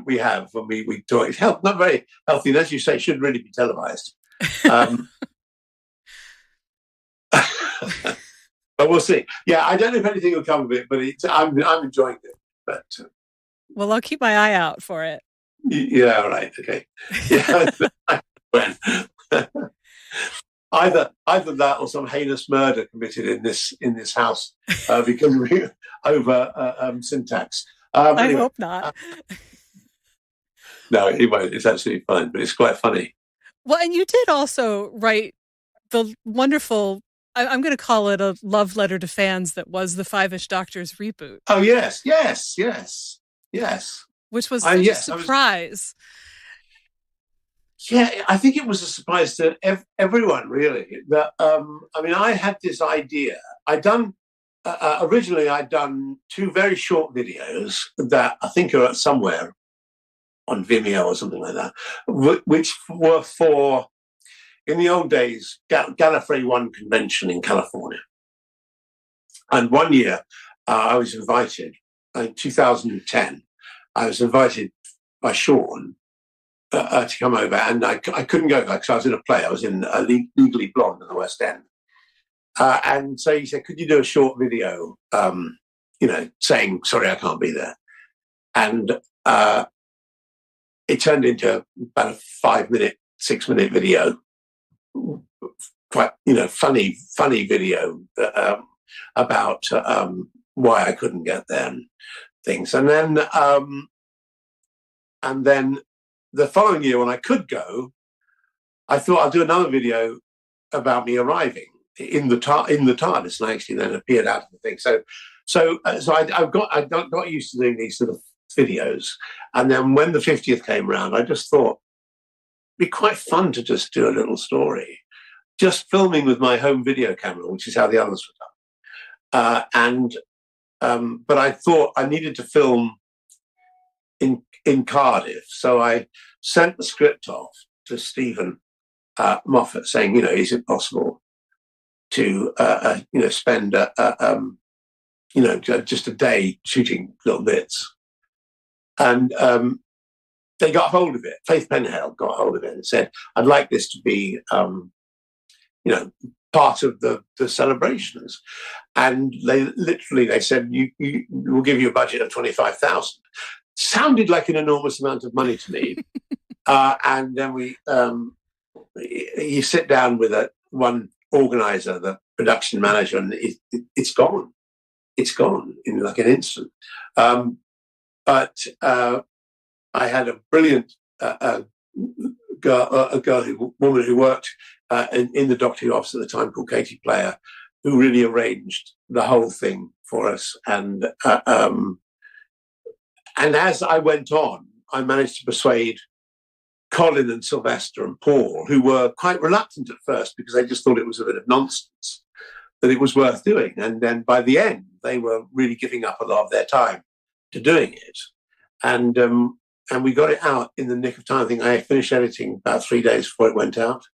we have when we talk. It's not very healthy, and as you say, should really be televised. But we'll see. Yeah, I don't know if anything will come of it, but I'm enjoying it. But well, I'll keep my eye out for it. Yeah, right. Okay. Yeah. When either that or some heinous murder committed in this house because over syntax. I hope not. No, it won't. It's absolutely fine, but it's quite funny. Well, and you did also write the wonderful, I'm going to call it a love letter to fans that was the Five-ish Doctors reboot. Oh, yes. Which was such a surprise. Yeah, I think it was a surprise to everyone, really. That I had this idea. Originally I'd done 2 very short videos that I think are somewhere on Vimeo or something like that, which were for, in the old days, Gallifrey 1 convention in California. And one year I was invited, in 2010, I was invited by Sean to come over, and I couldn't go because I was in a play. I was in Legally Blonde in the West End. And so he said, could you do a short video, saying, sorry, I can't be there. And it turned into about a 5-minute, 6-minute video, quite, funny video about why I couldn't get there and things. And then the following year when I could go, I thought I'll do another video about me arriving in the TARDIS, and I actually then appeared out of the thing. So I got used to doing these sort of videos, and then when the 50th came around, I just thought it'd be quite fun to just do a little story, just filming with my home video camera, which is how the others were done. But I thought I needed to film in Cardiff, so I sent the script off to Stephen Moffat, saying, is it possible to spend just a day shooting little bits? And they got hold of it. Faith Penhale got hold of it and said, I'd like this to be part of the celebrations. And they said, we'll give you a budget of 25,000. Sounded like an enormous amount of money to me. And then you sit down with one organizer, the production manager, and it's gone. It's gone in like an instant. But I had a brilliant woman who worked in the Doctor Who office at the time, called Katie Player, who really arranged the whole thing for us. And as I went on, I managed to persuade Colin and Sylvester and Paul, who were quite reluctant at first because they just thought it was a bit of nonsense, that it was worth doing. And then by the end, they were really giving up a lot of their time to doing it. And we got it out in the nick of time. I think I finished editing about 3 days before it went out.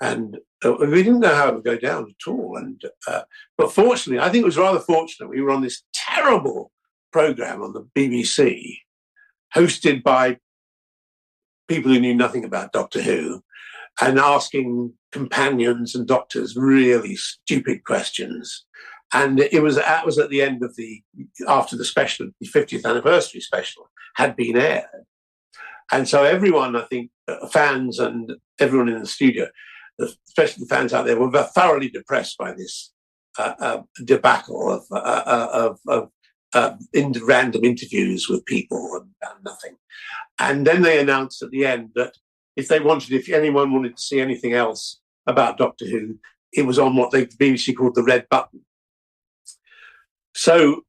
And we didn't know how it would go down at all. But fortunately, I think it was rather fortunate. We were on this terrible program on the BBC, hosted by people who knew nothing about Doctor Who, and asking companions and doctors really stupid questions. And it was at the end of after the special, the 50th anniversary special had been aired. And so everyone, I think, fans and everyone in the studio, especially the fans out there, were thoroughly depressed by this debacle of random interviews with people and nothing. And then they announced at the end that if anyone wanted to see anything else about Doctor Who, it was on what the BBC called the red button. So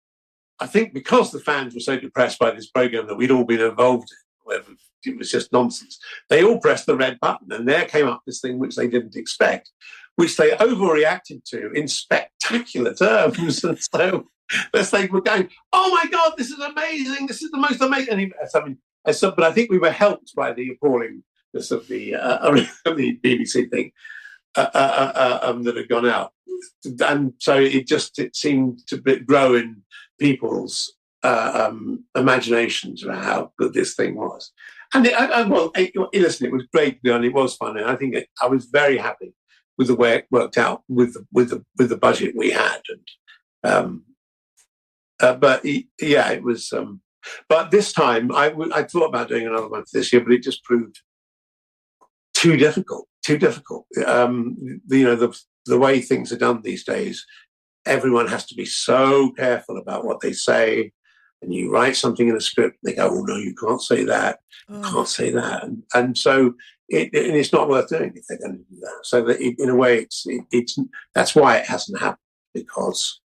I think because the fans were so depressed by this program that we'd all been involved in, where it was just nonsense, they all pressed the red button, and there came up this thing which they didn't expect, which they overreacted to in spectacular terms. And so they were going, "Oh my God, this is amazing! This is the most amazing." But I think we were helped by the appallingness of the BBC thing that had gone out, and so it seemed to grow in people's imaginations about how good this thing was. And listen, it was great and it was fun, and I think I was very happy with the way it worked out with the budget we had. And but yeah, it was. But this time, I thought about doing another one for this year, but it just proved too difficult. Too difficult. The way things are done these days, everyone has to be so careful about what they say. And you write something in a script, they go, "Oh no, you can't say that. You can't say that," and so it's not worth doing if they're going to do that. So that in a way, it's that's why it hasn't happened, because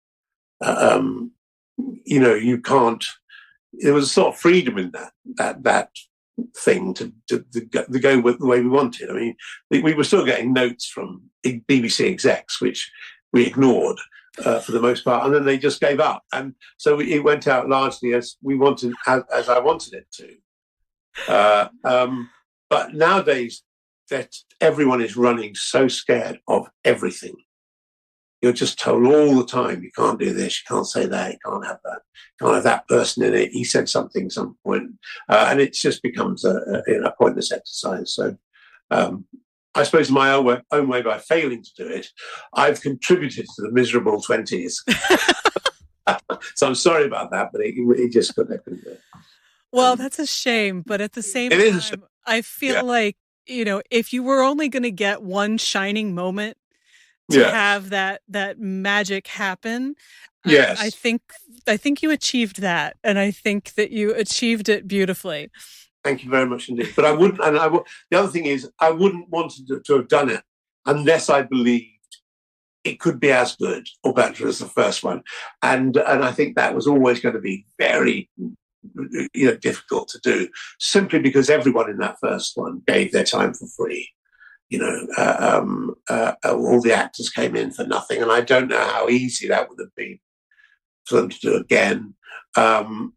you can't. There was a sort of freedom in that thing to go with the way we wanted. I mean, we were still getting notes from BBC execs, which we ignored for the most part, and then they just gave up. And so it went out largely as we wanted, as I wanted it to. But nowadays, that everyone is running so scared of everything. You're just told all the time, you can't do this, you can't say that, you can't have that, you can't have that person in it. He said something at some point, and it just becomes a pointless exercise. So I suppose in my own way, by failing to do it, I've contributed to the miserable 20s. So I'm sorry about that, but it just couldn't do it. Well, that's a shame, but at the same time, I feel like, if you were only going to get one shining moment to have that magic happen, yes, I think you achieved that, and I think that you achieved it beautifully. Thank you very much indeed. But I wouldn't, the other thing is, I wouldn't want to have done it unless I believed it could be as good or better as the first one, and I think that was always going to be very difficult to do, simply because everyone in that first one gave their time for free. All the actors came in for nothing, and I don't know how easy that would have been for them to do again. And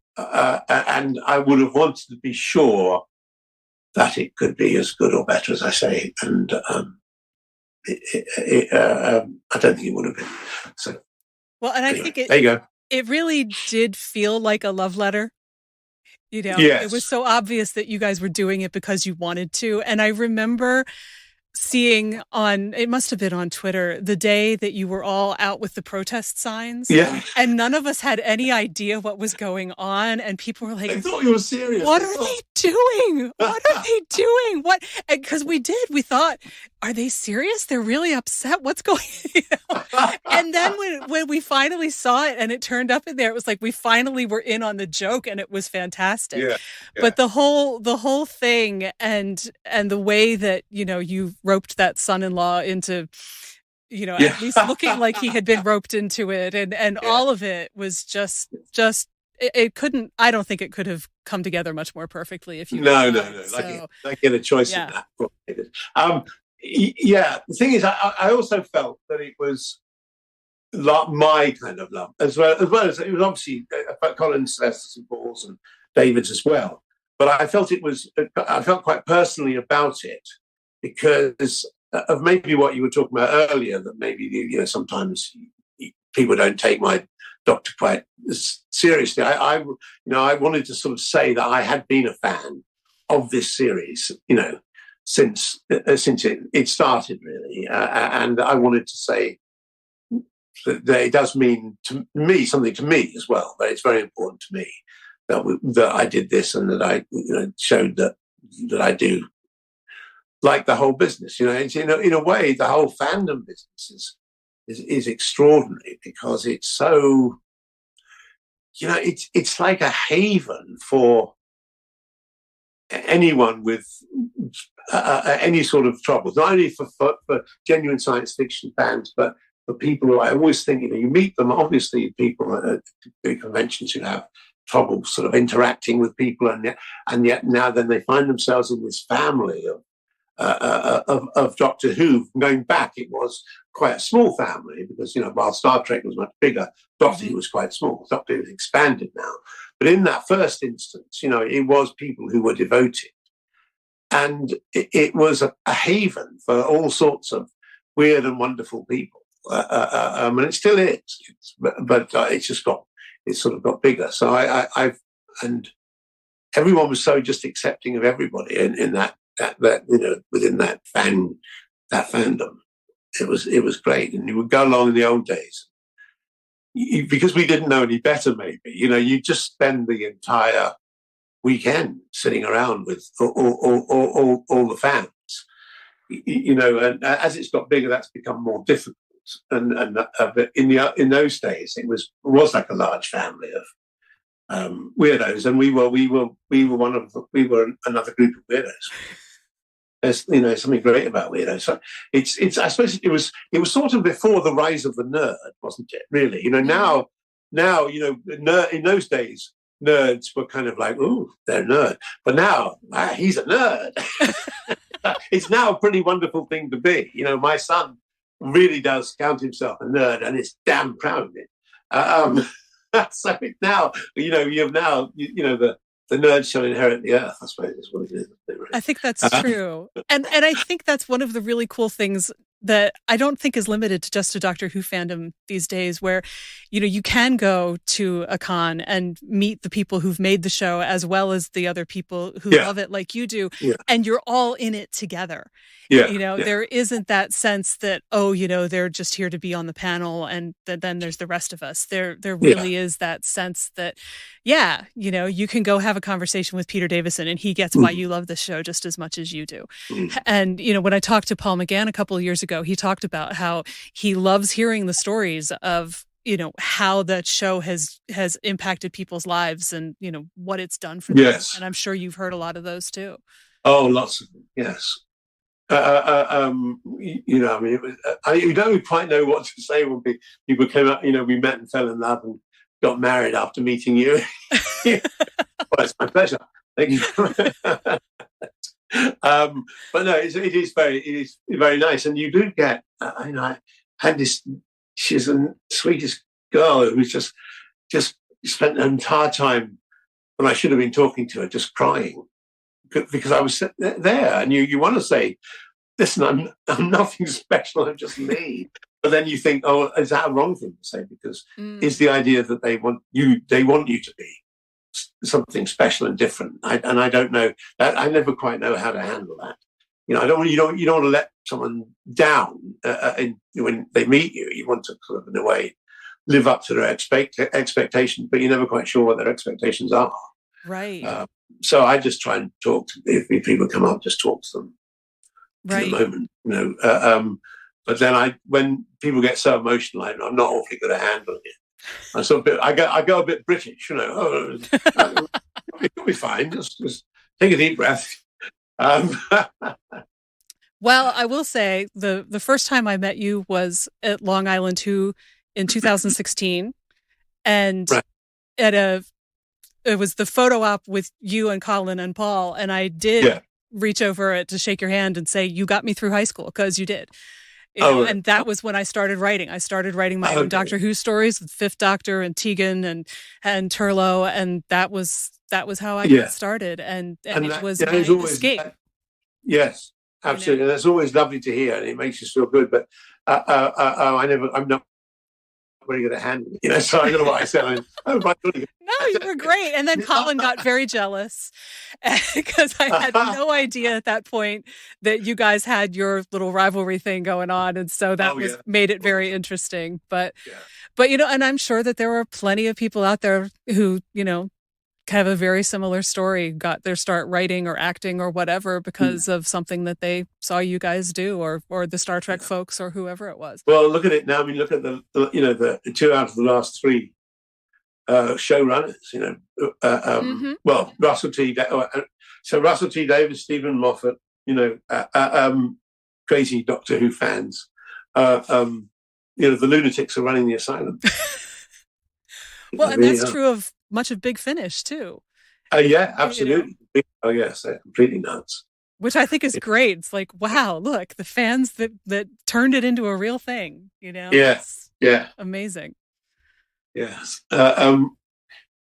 I would have wanted to be sure that it could be as good or better, as I say, and I don't think it would have been. So, well, and anyway, I think there you go. It really did feel like a love letter. Yes. It was so obvious that you guys were doing it because you wanted to. And I remember seeing it must have been on Twitter, the day that you were all out with the protest signs. Yeah. And none of us had any idea what was going on. And people were like, I thought you were serious. What are they doing? What are they doing? What? Because we thought, are they serious? They're really upset. What's going on? And then when we finally saw it and it turned up in there, it was like we finally were in on the joke, and it was fantastic. Yeah. But the whole thing and the way that, you roped that son-in-law into, at least looking like he had been roped into it, and all of it was just it couldn't. I don't think it could have come together much more perfectly if you. No. Like in a choice in that. The thing is, I also felt that it was my kind of love, as well as it was obviously Colin's, Celeste's, and Paul's, and David's as well. But I felt I felt quite personally about it because of maybe what you were talking about earlier, that maybe sometimes people don't take my doctor quite seriously. I wanted to sort of say that I had been a fan of this series, since it started, really, and I wanted to say that it does mean to me something to me as well. But it's very important to me that I did this, and that I showed that I do like the whole business. It's, in a way, the whole fandom business is extraordinary, because it's so, it's like a haven for anyone with any sort of troubles, not only for genuine science fiction fans, but for people who, I always think, you meet them, obviously, people at big conventions who have trouble sort of interacting with people, and yet now then they find themselves in this family of Doctor Who. Going back, it was quite a small family, because while Star Trek was much bigger, Doctor Who was quite small. Doctor Who has expanded now, but in that first instance, it was people who were devoted, and it was a haven for all sorts of weird and wonderful people, and it still is. But it's just got it sort of got bigger. So and everyone was so just accepting of everybody in that within that fandom. It was great, and you would go along in the old days. Because we didn't know any better, maybe, you just spend the entire weekend sitting around with all the fans, and as it's got bigger, that's become more difficult. And in those days, it was like a large family of weirdos, and we were another group of weirdos. There's something great about weirdos. So it's I suppose it was sort of before the rise of the nerd, wasn't it? Really, now in those days, nerds were kind of like, ooh, they're a nerd, but now he's a nerd. It's now a pretty wonderful thing to be. My son really does count himself a nerd, and is damn proud of it. So now, you have the nerds shall inherit the earth, I suppose is what it is. I think that's true. And I think that's one of the really cool things that I don't think is limited to just a Doctor Who fandom these days, where, you can go to a con and meet the people who've made the show as well as the other people who love it like you do. Yeah. And you're all in it together. There isn't that sense that, they're just here to be on the panel and then there's the rest of us. There really is that sense that, you can go have a conversation with Peter Davison and he gets why you love the show just as much as you do. And, when I talked to Paul McGann a couple of years ago, he talked about how he loves hearing the stories of, how that show has impacted people's lives and, what it's done for them. Yes. And I'm sure you've heard a lot of those too. Oh, lots of them. Yes. You don't quite know what to say when people came up. We met and fell in love and got married after meeting you. Well, it's my pleasure. Thank you. But no, it is very nice, and you do get. I had this. She's the sweetest girl who's just spent the entire time when I should have been talking to her just crying because I was there, and you want to say, listen, I'm nothing special, I'm just me. But then you think, oh, is that a wrong thing to say? Because is the idea that they want you to be something special and different. I don't know. I never quite know how to handle that. You don't want to let someone down when they meet you. You want to sort of, in a way, live up to their expectations, but you're never quite sure what their expectations are. Right. So I just try and talk to, if people come up, just talk to them right. in the moment. But then when people get so emotional, I'm not awfully good at handling it. I go a bit British, it'll be fine. Just take a deep breath. Well, I will say the first time I met you was at Long Island 2 in 2016, and right. It was the photo op with you and Colin and Paul, and I did reach over to shake your hand and say, you got me through high school, because you did. And that was when I started writing. I started writing my own Doctor Who stories with Fifth Doctor and Tegan and Turlough, and that was how I got started. And it was my escape. Yes, absolutely. That's always lovely to hear, and it makes you feel good. But I'm not very good at handling it, so I don't know what I said. No, you were great. And then Colin got very jealous because I had no idea at that point that you guys had your little rivalry thing going on. And so that made it very interesting. But and I'm sure that there were plenty of people out there who, have a very similar story, got their start writing or acting or whatever because of something that they saw you guys do, or the Star Trek folks or whoever it was. Well, look at it now. I mean, look at the 2 out of the last 3 showrunners. Well, Russell T. Russell T. Davis, Stephen Moffat. Crazy Doctor Who fans. The lunatics are running the asylum. Well, and that's true of much of Big Finish too. Yeah, absolutely. Oh yes, they're completely nuts. Which I think is great. It's like, wow, look, the fans that turned it into a real thing. Yes, amazing. Yes. I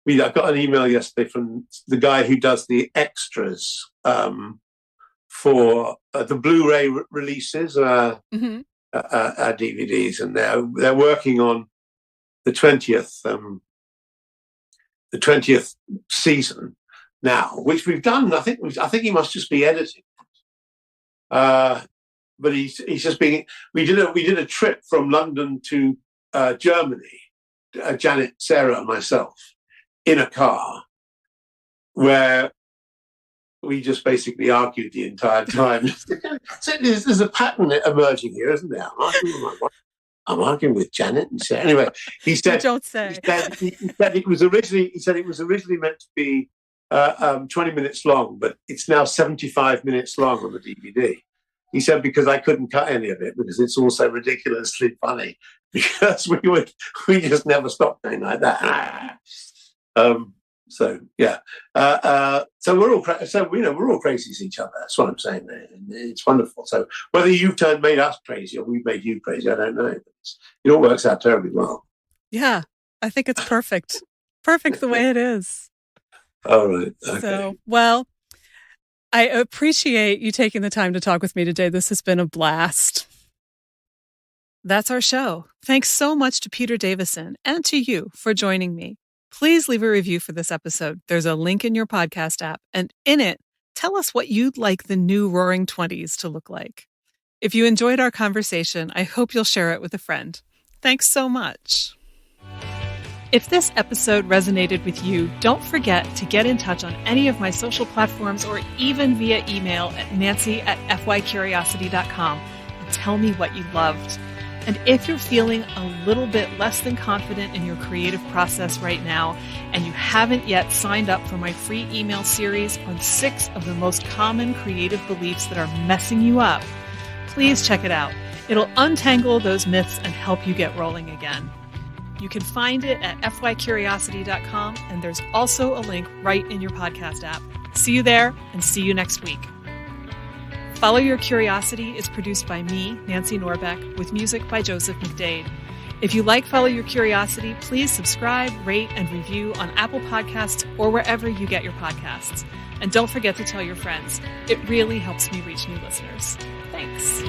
got an email yesterday from the guy who does the extras for the Blu-ray releases, DVDs, and they're working on the 20th the 20th season now, which we've done. I think he must just be editing. But he's just being. We did a trip from London to Germany, Janet, Sarah, and myself, in a car, where we just basically argued the entire time. So there's a pattern emerging here, isn't there? I'm arguing with Janet and Sarah. Anyway, he said, "Don't say." He said it was originally meant to be 20 minutes long, but it's now 75 minutes long on the DVD. He said because I couldn't cut any of it because it's all so ridiculously funny because we just never stopped doing like that. So yeah, so we're all we're all crazy as each other. That's what I'm saying. It's wonderful. So whether you've made us crazy or we've made you crazy, I don't know. It all works out terribly well. Yeah, I think it's perfect. Perfect the way it is. All right. Okay. So, well, I appreciate you taking the time to talk with me today. This has been a blast. That's our show. Thanks so much to Peter Davison and to you for joining me. Please leave a review for this episode. There's a link in your podcast app, and in it, tell us what you'd like the new Roaring Twenties to look like. If you enjoyed our conversation, I hope you'll share it with a friend. Thanks so much. If this episode resonated with you, don't forget to get in touch on any of my social platforms or even via email at nancy@fycuriosity.com and tell me what you loved. And if you're feeling a little bit less than confident in your creative process right now, and you haven't yet signed up for my free email series on 6 of the most common creative beliefs that are messing you up, please check it out. It'll untangle those myths and help you get rolling again. You can find it at fycuriosity.com, and there's also a link right in your podcast app. See you there, and see you next week. Follow Your Curiosity is produced by me, Nancy Norbeck, with music by Joseph McDade. If you like Follow Your Curiosity, please subscribe, rate, and review on Apple Podcasts or wherever you get your podcasts. And don't forget to tell your friends. It really helps me reach new listeners. Thanks.